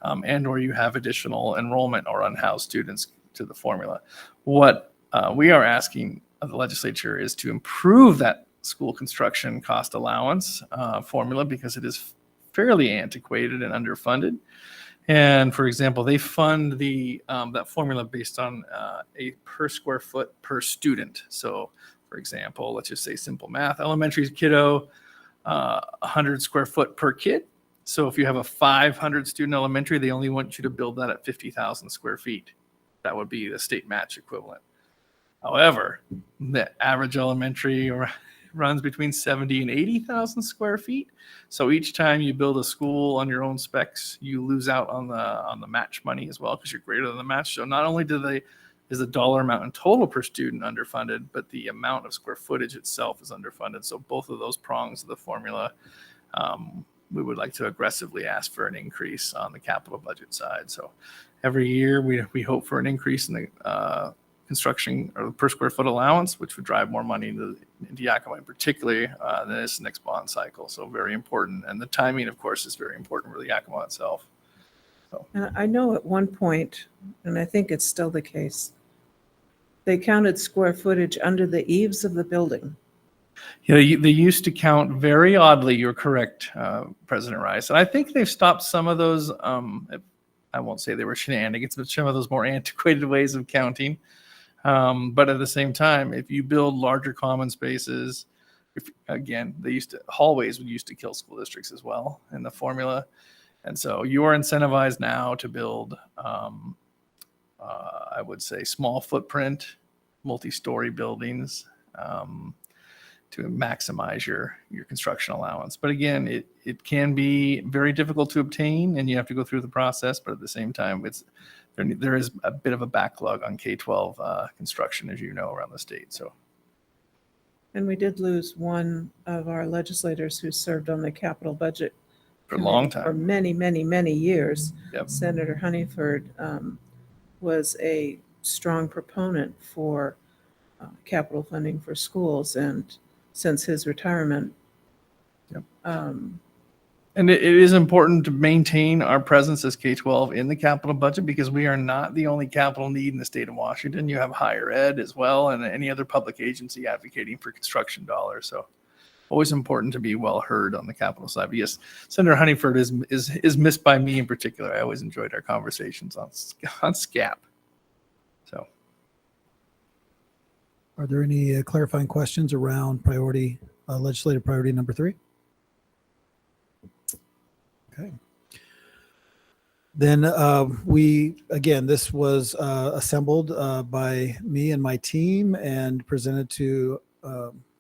S11: and or you have additional enrollment or unhoused students to the formula. What we are asking of the legislature is to improve that school construction cost allowance formula, because it is fairly antiquated and underfunded. And for example, they fund that formula based on a per square foot per student. So for example, let's just say simple math, elementary kiddo, 100 square foot per kid. So if you have a 500 student elementary, they only want you to build that at 50,000 square feet. That would be the state match equivalent. However, the average elementary runs between 70 and 80,000 square feet. So each time you build a school on your own specs, you lose out on the match money as well because you're greater than the match. So not only is the dollar amount in total per student underfunded, but the amount of square footage itself is underfunded. So both of those prongs of the formula, we would like to aggressively ask for an increase on the capital budget side. So every year we hope for an increase in the construction or the per square foot allowance, which would drive more money into Yakima in particular than this next bond cycle. So very important. And the timing, of course, is very important for the Yakima itself. So.
S1: And I know at one point, and I think it's still the case, they counted square footage under the eaves of the building.
S11: Yeah, they used to count very oddly. You're correct, President Rice. And I think they've stopped some of those. I won't say they were shenanigans, but some of those more antiquated ways of counting. But at the same time, if you build larger common spaces, again, hallways used to kill school districts as well in the formula. And so you are incentivized now to build, I would say, small footprint, multi-story buildings to maximize your construction allowance. But again, it can be very difficult to obtain, and you have to go through the process. But at the same time, there is a bit of a backlog on K-12 construction, as you know, around the state. So.
S1: And we did lose one of our legislators who served on the capital budget
S11: For a long time.
S1: For many, many, many years.
S11: Yep.
S1: Senator Honeyford was a strong proponent for capital funding for schools, and since his retirement.
S11: Yep. And it is important to maintain our presence as K-12 in the capital budget because we are not the only capital need in the state of Washington. You have higher ed as well and any other public agency advocating for construction dollars. So always important to be well heard on the capital side. But yes, Senator Honeyford is missed by me in particular. I always enjoyed our conversations on SCAP. So.
S4: Are there any clarifying questions around legislative priority number 3? Okay. Then this was assembled by me and my team and presented to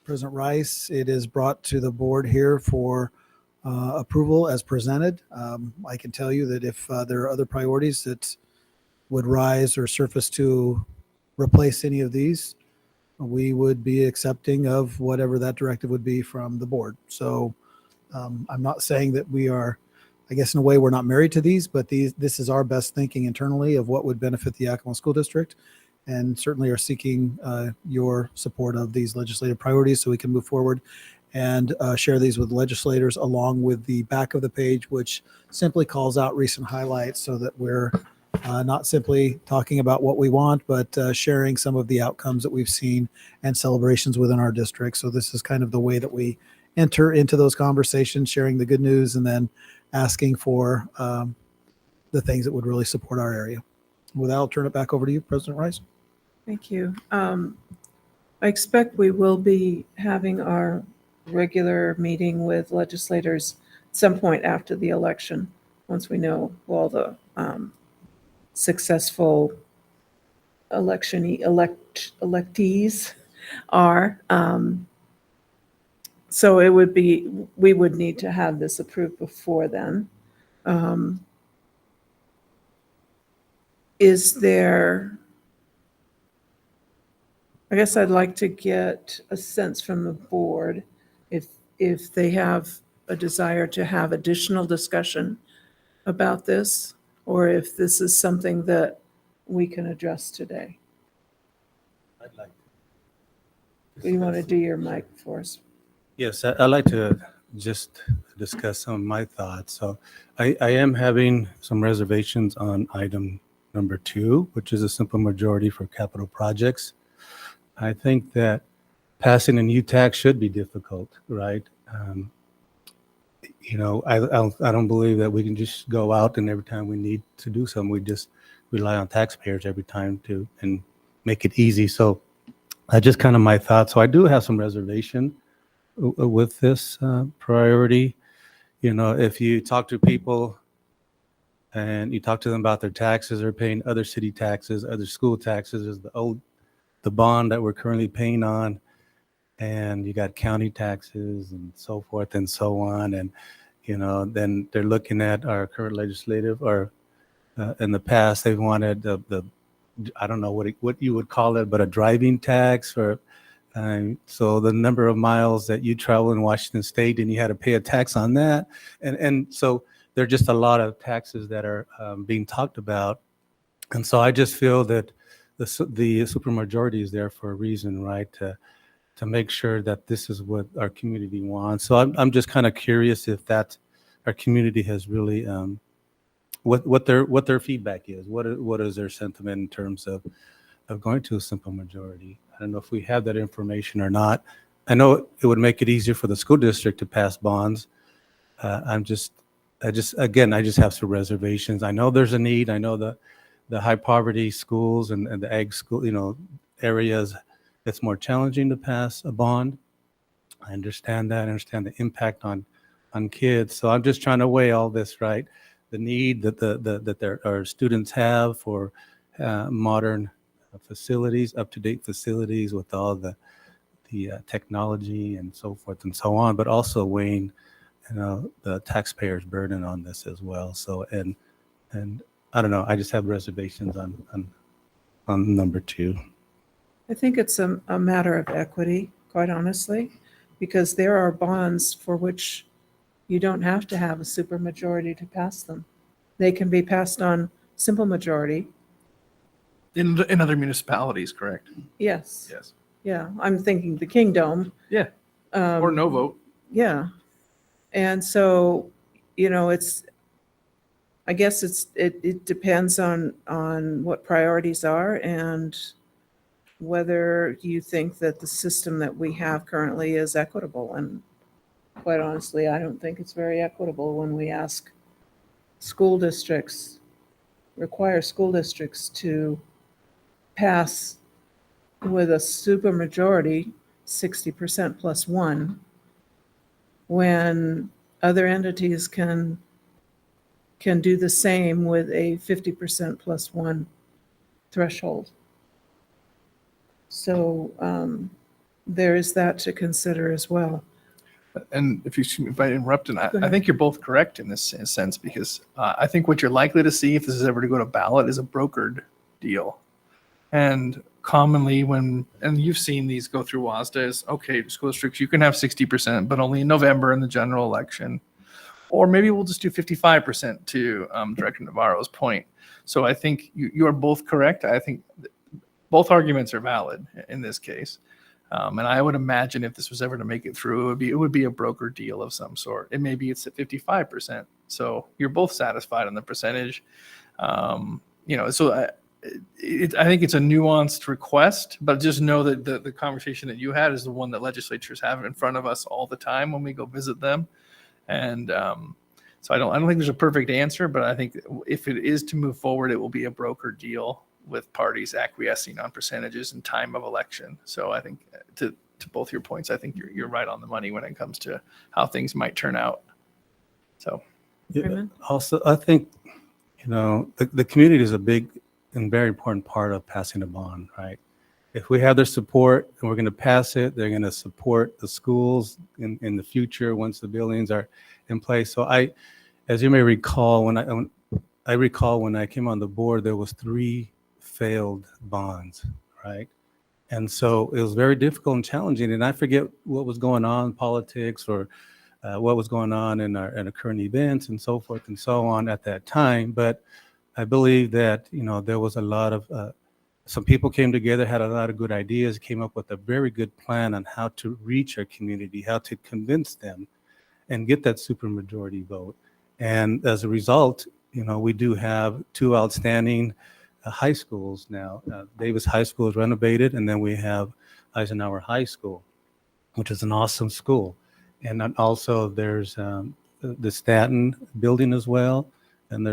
S4: President Rice. It is brought to the board here for approval as presented. I can tell you that if there are other priorities that would rise or surface to replace any of these, we would be accepting of whatever that directive would be from the board. So I'm not saying that we are, I guess in a way we're not married to these, but this is our best thinking internally of what would benefit the Yakima School District, and certainly are seeking your support of these legislative priorities so we can move forward and share these with legislators, along with the back of the page, which simply calls out recent highlights so that we're not simply talking about what we want, but sharing some of the outcomes that we've seen and celebrations within our district. So this is kind of the way that we enter into those conversations, sharing the good news and then asking for the things that would really support our area. With that, I'll turn it back over to you, President Rice.
S1: Thank you. I expect we will be having our regular meeting with legislators at some point after the election, once we know who all the successful electees are. So we would need to have this approved before then. I guess I'd like to get a sense from the board if they have a desire to have additional discussion about this, or if this is something that we can address today.
S8: I'd like
S1: You want to do your mic for us?
S8: Yes, I'd like to just discuss some of my thoughts. So I am having some reservations on item number 2, which is a simple majority for capital projects. I think that passing a new tax should be difficult, right? I don't believe that we can just go out and every time we need to do something, we just rely on taxpayers every time to and make it easy. So that's just kind of my thought. So I do have some reservation with this priority. If you talk to people and you talk to them about their taxes, they're paying other city taxes, other school taxes, is the bond that we're currently paying on, and you got county taxes and so forth and so on. And, then they're looking at our current legislative, or in the past, they've wanted the I don't know what you would call it, but a driving tax, or so the number of miles that you travel in Washington State, and you had to pay a tax on that. And so there are just a lot of taxes that are being talked about. And so I just feel that the supermajority is there for a reason, right? To make sure that this is what our community wants. So I'm just kind of curious if that our community has really what their feedback is. What is their sentiment in terms of going to a simple majority? I don't know if we have that information or not. I know it would make it easier for the school district to pass bonds. I just have some reservations. I know there's a need. I know the high poverty schools and the ag school, areas, it's more challenging to pass a bond. I understand that. I understand the impact on kids. So I'm just trying to weigh all this, right? The need that our students have for modern facilities, up-to-date facilities with all the technology and so forth and so on, but also weighing, the taxpayers' burden on this as well. So and I don't know. I just have reservations on number 2.
S1: I think it's a matter of equity, quite honestly, because there are bonds for which you don't have to have a supermajority to pass them. They can be passed on simple majority.
S11: In other municipalities, correct?
S1: Yes.
S11: Yes.
S1: Yeah, I'm thinking the Kingdom.
S11: Yeah. Or no vote.
S1: Yeah. And so, I guess it depends on what priorities are and whether you think that the system that we have currently is equitable. And quite honestly, I don't think it's very equitable when we require school districts to pass with a supermajority, 60% plus one, when other entities can do the same with a 50% plus one threshold. So there is that to consider as well.
S11: And if I interrupt, and I
S1: ahead.
S11: think you're both correct in this sense, because I think what you're likely to see if this is ever to go to ballot is a brokered deal. And commonly and you've seen these go through WASDA, is okay, school districts, you can have 60%, but only in November in the general election. Or maybe we'll just do 55% to Director Navarro's point. So I think you are both correct. I think both arguments are valid in this case. And I would imagine if this was ever to make it through, it would be a broker deal of some sort. And maybe it's at 55%. So you're both satisfied on the percentage. So I think it's a nuanced request, but just know that the conversation that you had is the one that legislatures have in front of us all the time when we go visit them. And so I don't think there's a perfect answer, but I think if it is to move forward, it will be a broker deal with parties acquiescing on percentages and time of election. So I think to both your points, I think you're right on the money when it comes to how things might turn out. So
S1: Raymond?
S8: Also, I think, the community is a big and very important part of passing a bond, right? If we have their support and we're going to pass it, they're going to support the schools in the future once the buildings are in place. So as you may recall, when I came on the board, there was 3 failed bonds, right? And so it was very difficult and challenging. And I forget what was going on in politics or what was going on in our current events and so forth and so on at that time. But I believe that, there was a lot of, some people came together, had a lot of good ideas, came up with a very good plan on how to reach our community, how to convince them and get that supermajority vote. And as a result, we do have 2 outstanding high schools now. Davis High School is renovated, and then we have Eisenhower High School, which is an awesome school. And then also there's the Stanton building as well. And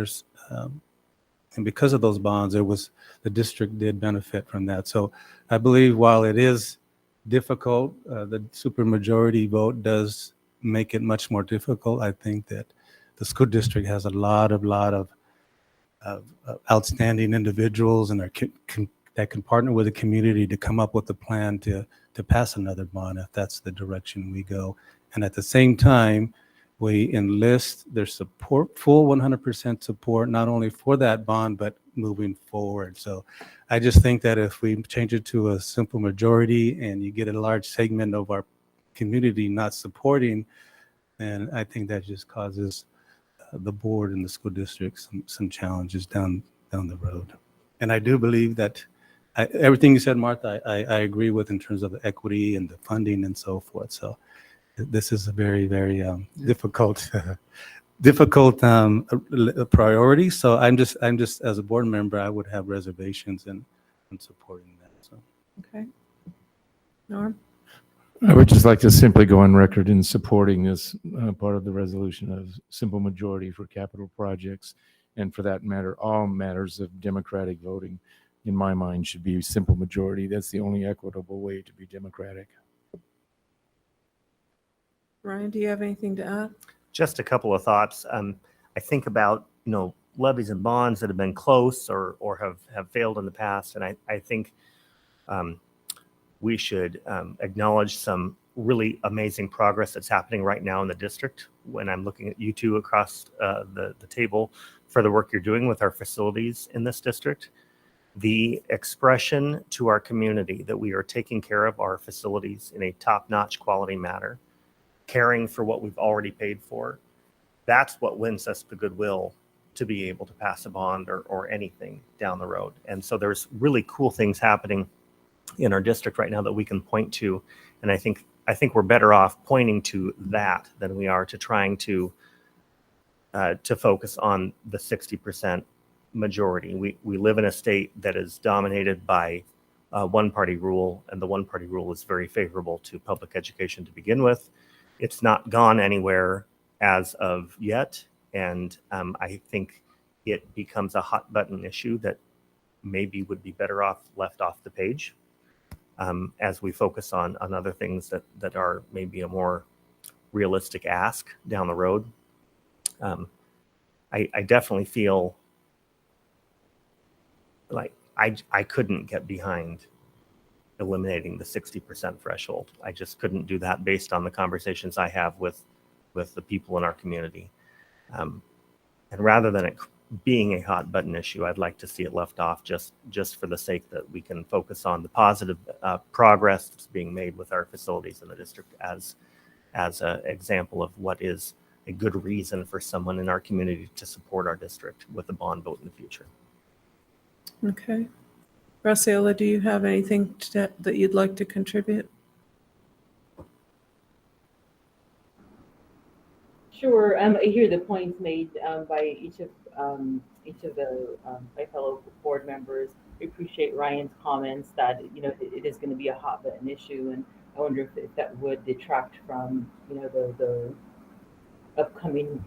S8: and because of those bonds, the district did benefit from that. So I believe while it is difficult, the supermajority vote does make it much more difficult. I think that the school district has a lot of outstanding individuals and that can partner with the community to come up with a plan to pass another bond if that's the direction we go. And at the same time, we enlist their support, full 100% support, not only for that bond, but moving forward. So I just think that if we change it to a simple majority and you get a large segment of our community not supporting, then I think that just causes the board and the school district some challenges down the road. And I do believe that everything you said, Martha, I agree with in terms of the equity and the funding and so forth. So this is a very, very difficult priority. So I'm just as a board member, I would have reservations in supporting that. So.
S1: Okay. Norm?
S10: I would just like to simply go on record in supporting this part of the resolution of simple majority for capital projects. And for that matter, all matters of democratic voting, in my mind, should be simple majority. That's the only equitable way to be democratic.
S1: Ryan, do you have anything to add?
S9: Just a couple of thoughts. I think about, levies and bonds that have been close or have failed in the past. And I think we should acknowledge some really amazing progress that's happening right now in the district. When I'm looking at you two across the table for the work you're doing with our facilities in this district, the expression to our community that we are taking care of our facilities in a top-notch quality manner, caring for what we've already paid for, that's what wins us the goodwill to be able to pass a bond or anything down the road. And so there's really cool things happening in our district right now that we can point to. And I think we're better off pointing to that than we are to trying to focus on the 60% majority. We live in a state that is dominated by one-party rule, and the one-party rule is very favorable to public education to begin with. It's not gone anywhere as of yet, and I think it becomes a hot button issue that maybe would be better off left off the page as we focus on other things that are maybe a more realistic ask down the road. I definitely feel like I couldn't get behind eliminating the 60% threshold. I just couldn't do that based on the conversations I have with the people in our community. And rather than it being a hot button issue, I'd like to see it left off just for the sake that we can focus on the positive progress that's being made with our facilities in the district as an example of what is a good reason for someone in our community to support our district with a bond vote in the future.
S1: Okay. Graciela, do you have anything that you'd like to contribute?
S3: Sure. I hear the points made by each of my fellow board members. I appreciate Ryan's comments that it is going to be a hot button issue, and I wonder if that would detract from the upcoming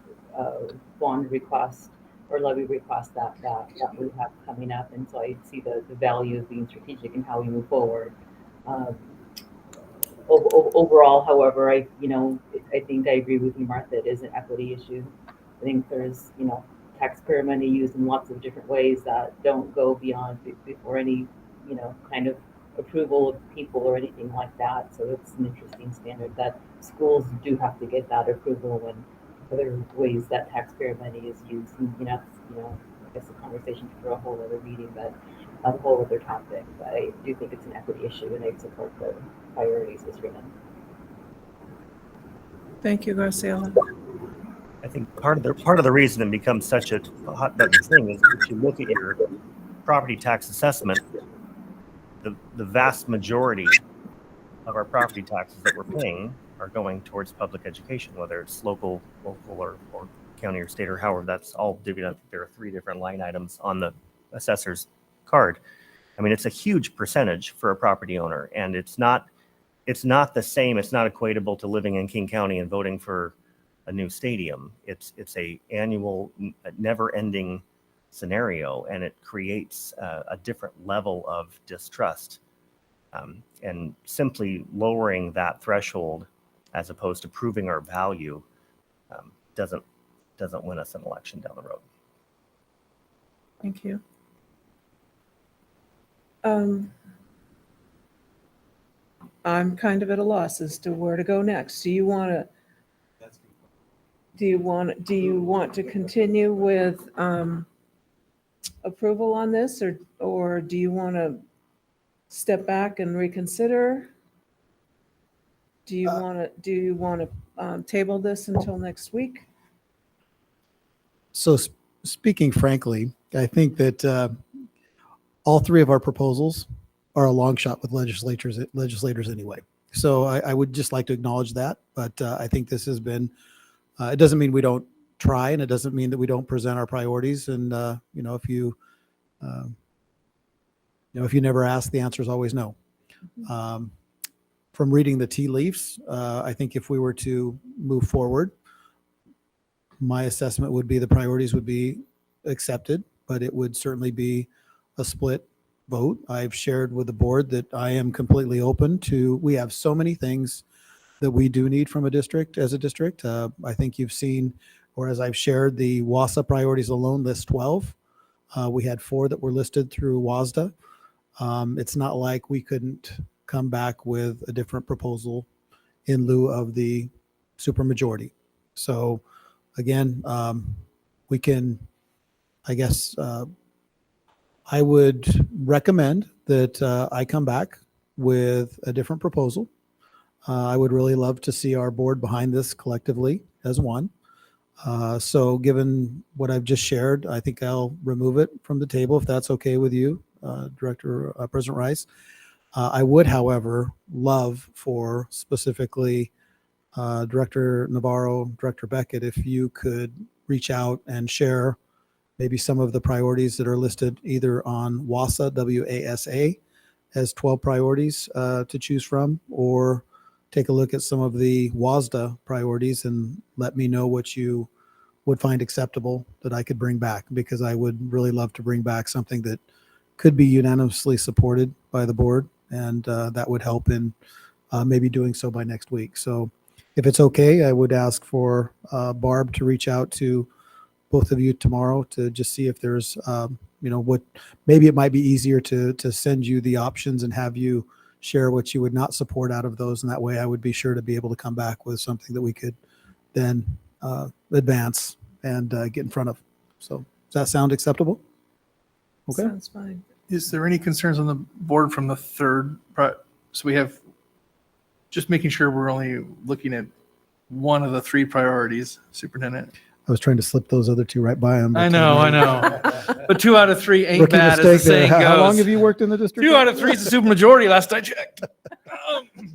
S3: bond request or levy request that we have coming up. And so I see the value of being strategic in how we move forward. Overall, however, I think I agree with you, Martha. It is an equity issue. I think there's taxpayer money used in lots of different ways that don't go beyond before any kind of approval of people or anything like that. So it's an interesting standard that schools do have to get that approval when other ways that taxpayer money is used. And, I guess a conversation for a whole other meeting, but a whole other topic. But I do think it's an equity issue, and I support the priorities as written.
S1: Thank you, Graciela.
S9: I think part of the reason it becomes such a hot button thing is if you look at your property tax assessment, the vast majority of our property taxes that we're paying are going towards public education, whether it's local or county or state or however. That's all divvied up. There are 3 different line items on the assessor's card. I mean, it's a huge percentage for a property owner, and it's not the same. It's not equatable to living in King County and voting for a new stadium. It's a annual, never-ending scenario, and it creates a different level of distrust. And simply lowering that threshold, as opposed to proving our value, doesn't win us an election down the road.
S1: Thank you. I'm kind of at a loss as to where to go next. Do you want to continue with approval on this, or do you want to step back and reconsider? Do you want to table this until next week?
S4: So speaking frankly, I think that all three of our proposals are a long shot with legislators anyway. So I would just like to acknowledge that. But I think this has been, it doesn't mean we don't try, and it doesn't mean that we don't present our priorities. And, if you never ask, the answer is always no. From reading the tea leaves, I think if we were to move forward, my assessment would be the priorities would be accepted, but it would certainly be a split vote. I've shared with the board that I am completely open to, we have so many things that we do need from a district as a district. I think you've seen, or as I've shared, the WASA priorities alone list 12. We had 4 that were listed through WASDA. It's not like we couldn't come back with a different proposal in lieu of the supermajority. So again, we can, I guess, I would recommend that I come back with a different proposal. I would really love to see our board behind this collectively as one. So given what I've just shared, I think I'll remove it from the table if that's okay with you, President Rice. I would, however, love for specifically Director Navarro, Director Beckett, if you could reach out and share maybe some of the priorities that are listed either on WASA, W-A-S-A, as 12 priorities to choose from, or take a look at some of the WASDA priorities and let me know what you would find acceptable that I could bring back, because I would really love to bring back something that could be unanimously supported by the board, and that would help in maybe doing so by next week. So if it's okay, I would ask for Barb to reach out to both of you tomorrow to just see if there's, what, maybe it might be easier to send you the options and have you share what you would not support out of those. And that way I would be sure to be able to come back with something that we could then advance and get in front of. So does that sound acceptable? Okay.
S1: Sounds fine.
S11: Is there any concerns on the board from the third? So we have just making sure we're only looking at one of the 3 priorities, Superintendent.
S4: I was trying to slip those other 2 right by him.
S11: I know. But 2 out of 3 ain't
S4: Rookie
S11: bad, as
S4: mistake
S11: the saying
S4: there.
S11: goes.
S4: How long have you worked in the district?
S11: 2 out of 3 is a supermajority last I checked.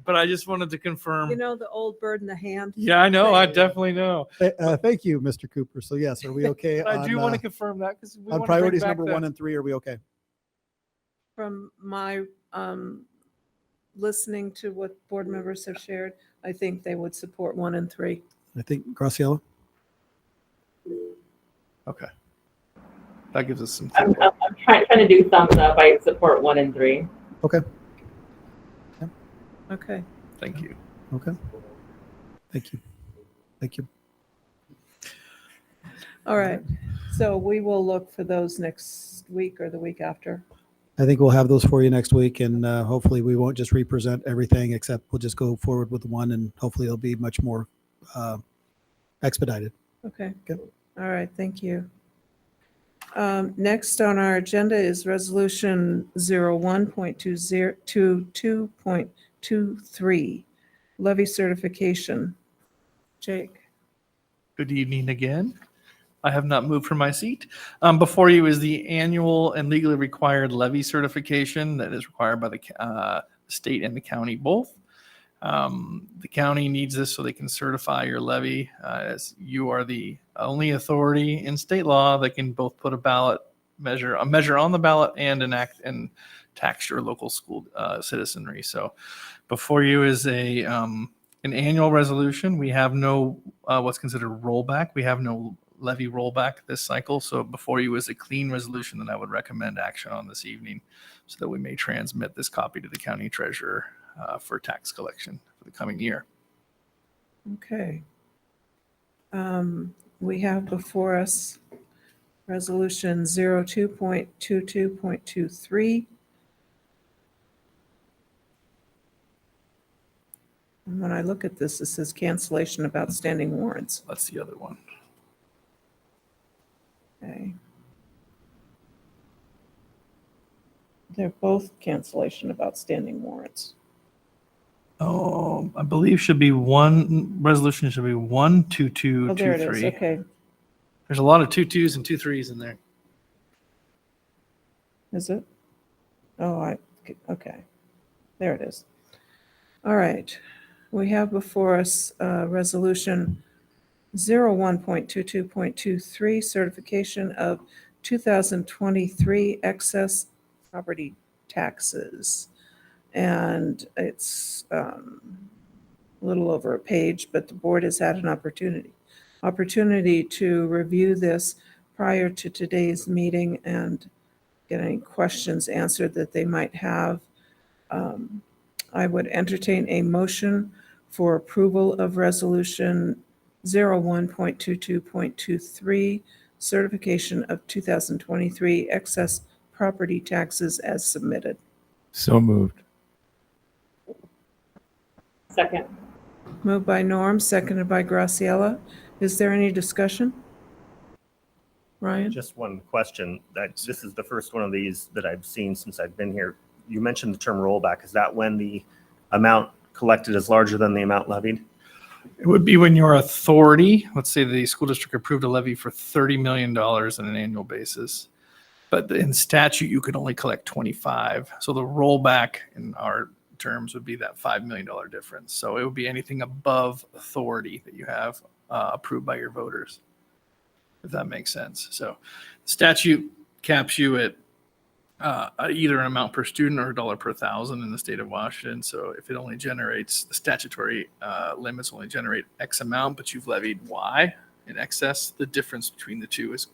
S11: But I just wanted to confirm.
S1: You know, the old bird in the hand.
S11: Yeah, I know. I definitely know.
S4: Thank you, Mr. Cooper. So yes, are we okay?
S11: But I do want to confirm that because we
S4: on
S11: want
S4: priorities
S11: to bring back
S4: number 1 and 3, are we okay?
S1: From my listening to what board members have shared, I think they would support 1 and 3.
S4: I think Graciela.
S11: Okay. That gives us some.
S3: I'm trying to do thumbs up. I support 1 and 3.
S4: Okay.
S1: Okay.
S11: Thank you.
S4: Okay. Thank you. Thank you.
S1: All right. So we will look for those next week or the week after.
S4: I think we'll have those for you next week, and hopefully we won't just represent everything, except we'll just go forward with one, and hopefully it'll be much more expedited.
S1: Okay.
S4: Okay.
S1: All right. Thank you. Next on our agenda is Resolution 01.22.23, levy certification. Jake.
S11: Good evening again. I have not moved from my seat. Before you is the annual and legally required levy certification that is required by the state and the county both. The county needs this so they can certify your levy, as you are the only authority in state law that can both put a measure on the ballot and enact and tax your local school citizenry. So before you is a an annual resolution. We have no what's considered rollback. We have no levy rollback this cycle. So before you is a clean resolution that I would recommend action on this evening so that we may transmit this copy to the county treasurer for tax collection for the coming year.
S1: Okay. We have before us Resolution 02.22.23. And when I look at this, it says cancellation of outstanding warrants.
S11: That's the other one.
S1: Okay. They're both cancellation of outstanding warrants.
S11: Oh, I believe should be one resolution should be 12223.
S1: Oh, there it is. Okay.
S11: There's a lot of 22s and 23s in there.
S1: Is it? Oh, okay. There it is. All right. We have before us Resolution 01.22.23, certification of 2023 excess property taxes. And it's a little over a page, but the board has had an opportunity to review this prior to today's meeting and get any questions answered that they might have. I would entertain a motion for approval of Resolution 01.22.23, certification of 2023 excess property taxes as submitted.
S10: So moved.
S3: Second.
S1: Moved by Norm, seconded by Graciela. Is there any discussion? Ryan?
S9: Just one question. This is the first one of these that I've seen since I've been here. You mentioned the term rollback. Is that when the amount collected is larger than the amount levied?
S11: It would be when your authority, let's say the school district approved a levy for $30 million on an annual basis, but in statute, you could only collect 25. So the rollback in our terms would be that $5 million difference. So it would be anything above authority that you have approved by your voters, if that makes sense. So statute caps you at either an amount per student or $1 per thousand in the state of Washington. So if it only generates, the statutory limits only generate X amount, but you've levied Y in excess, the difference between the two is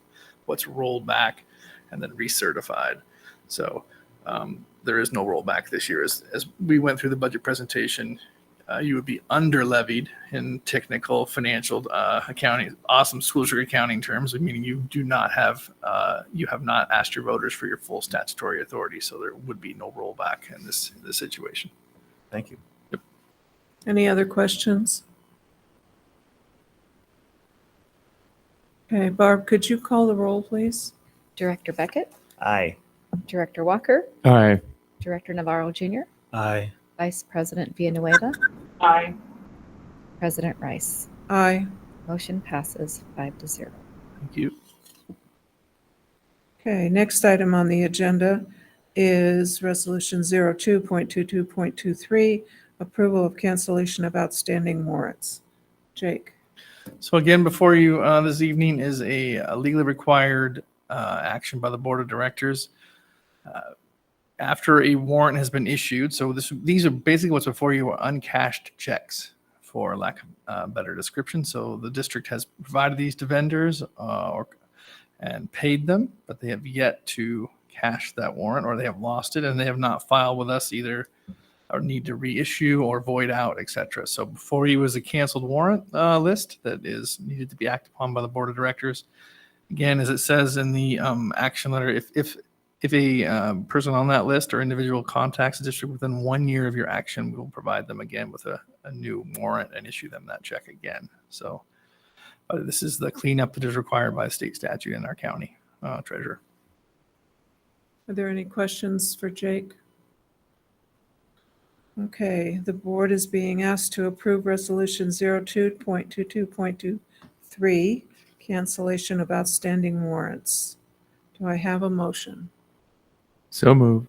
S11: what's rolled back and then recertified. So there is no rollback this year. As we went through the budget presentation, you would be under levied in technical financial accounting, awesome school district accounting terms, meaning you have not asked your voters for your full statutory authority. So there would be no rollback in this situation.
S9: Thank you.
S11: Yep.
S1: Any other questions? Okay, Barb, could you call the roll, please?
S12: Director Beckett,
S9: Aye.
S12: Director Walker,
S10: Aye.
S12: Director Navarro Jr.,
S8: Aye.
S12: Vice President Villanueva,
S3: Aye.
S12: President Rice.
S1: Aye.
S12: Motion passes 5-0.
S11: Thank you.
S1: Okay, next item on the agenda is Resolution 02.22.23, approval of cancellation of outstanding warrants. Jake?
S11: So again, before you this evening is a legally required action by the board of directors. After a warrant has been issued, so these are basically what's before you are uncashed checks, for lack of better description. So the district has provided these to vendors and paid them, but they have yet to cash that warrant, or they have lost it and they have not filed with us either, or need to reissue or void out, etc. So before you is a canceled warrant list that is needed to be acted upon by the board of directors. Again, as it says in the action letter, if a person on that list or individual contacts the district within 1 year of your action, we will provide them again with a new warrant and issue them that check again. So this is the cleanup that is required by state statute in our county treasurer.
S1: Are there any questions for Jake? Okay, the board is being asked to approve Resolution 02.22.23, cancellation of outstanding warrants. Do I have a motion?
S10: So moved.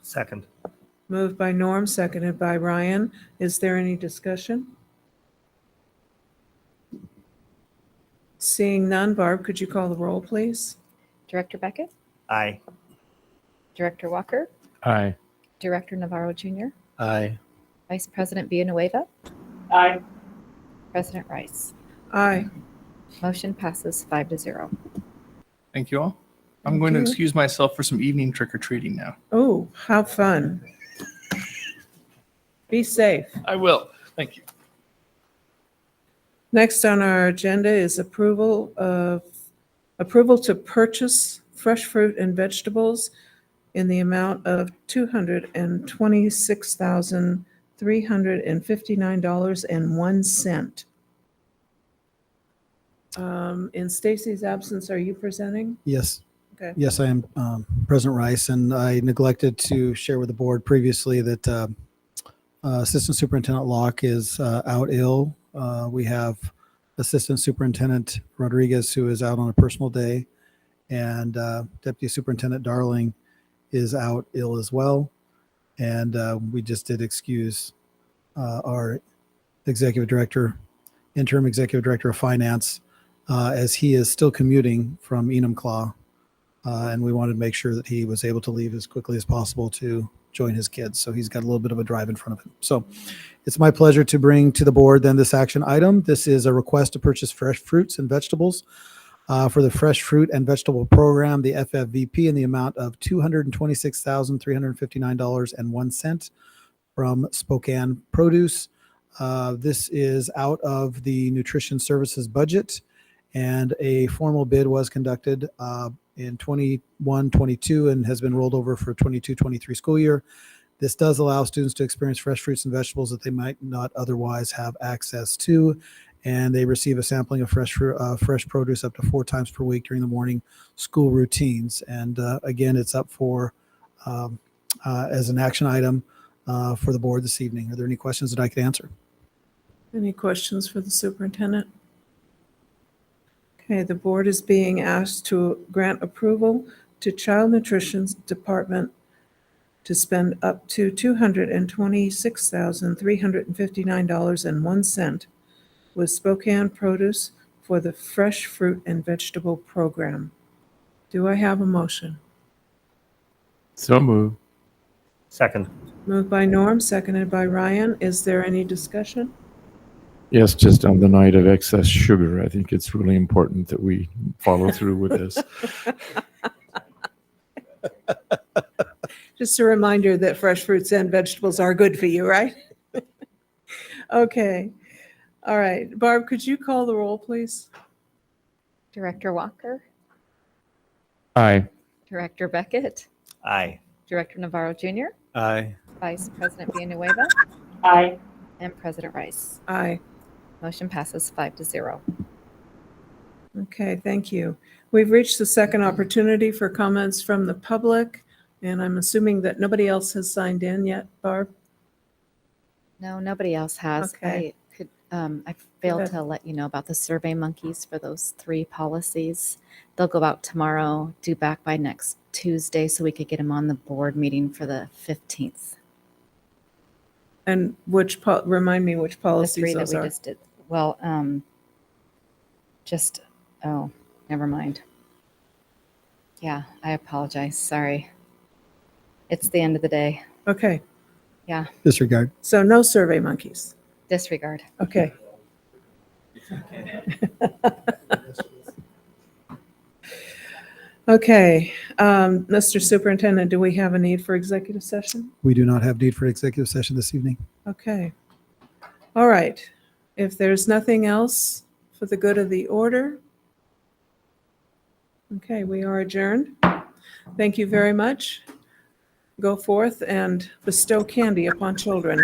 S9: Second.
S1: Moved by Norm, seconded by Ryan. Is there any discussion? Seeing none, Barb, could you call the roll, please?
S12: Director Beckett,
S9: Aye.
S12: Director Walker,
S10: Aye.
S12: Director Navarro Jr.,
S8: Aye.
S12: Vice President Villanueva,
S3: Aye.
S12: President Rice.
S1: Aye.
S12: Motion passes 5-0.
S11: Thank you all. I'm
S1: Thank
S11: going to
S1: you.
S11: excuse myself for some evening trick-or-treating now.
S1: Oh, how fun. Be safe.
S11: I will. Thank you.
S1: Next on our agenda is approval to purchase fresh fruit and vegetables in the amount of $226,359.01. In Stacy's absence, are you presenting?
S4: Yes.
S1: Okay.
S4: Yes, I am President Rice, and I neglected to share with the board previously that Assistant Superintendent Locke is out ill. We have Assistant Superintendent Rodriguez, who is out on a personal day, and Deputy Superintendent Darling is out ill as well. And we just did excuse our Executive Director, Interim Executive Director of Finance, as he is still commuting from Enumclaw. And we wanted to make sure that he was able to leave as quickly as possible to join his kids. So he's got a little bit of a drive in front of him. So it's my pleasure to bring to the board then this action item. This is a request to purchase fresh fruits and vegetables for the Fresh Fruit and Vegetable Program, the FFVP, in the amount of $226,359.01 from Spokane Produce. This is out of the Nutrition Services budget, and a formal bid was conducted in 21-22 and has been rolled over for 22-23 school year. This does allow students to experience fresh fruits and vegetables that they might not otherwise have access to, and they receive a sampling of fresh produce up to 4 times per week during the morning school routines. And again, it's up for as an action item for the board this evening. Are there any questions that I could answer?
S1: Any questions for the superintendent? Okay, the board is being asked to grant approval to Child Nutrition Department to spend up to $226,359.01 with Spokane Produce for the Fresh Fruit and Vegetable Program. Do I have a motion?
S10: So moved.
S9: Second.
S1: Moved by Norm, seconded by Ryan. Is there any discussion?
S10: Yes, just on the night of excess sugar, I think it's really important that we follow through with this.
S1: Just a reminder that fresh fruits and vegetables are good for you, right? Okay. All right. Barb, could you call the roll, please?
S12: Director Walker,
S10: Aye.
S12: Director Beckett,
S9: Aye.
S12: Director Navarro Jr.,
S8: Aye.
S12: Vice President Villanueva,
S3: Aye.
S12: and President Rice.
S1: Aye.
S12: Motion passes 5-0.
S1: Okay, thank you. We've reached the second opportunity for comments from the public, and I'm assuming that nobody else has signed in yet, Barb?
S12: No, nobody else has.
S1: Okay.
S12: I failed
S1: ahead.
S12: to let you know about the Survey Monkeys for those 3 policies. They'll go out tomorrow, due back by next Tuesday, so we could get them on the board meeting for the 15th.
S1: And remind me which
S12: The 3
S1: policies
S12: that
S1: those
S12: we
S1: are.
S12: just did. Well, never mind. Yeah, I apologize. Sorry. It's the end of the day.
S1: Okay,
S4: Disregard.
S1: so no Survey Monkeys.
S12: Disregard.
S1: Okay. Okay, Mr. Superintendent, do we have a need for executive session?
S4: We do not have need for executive session this evening.
S1: Okay. All right. If there's nothing else for the good of the order, okay, we are adjourned. Thank you very much. Go forth and bestow candy upon children.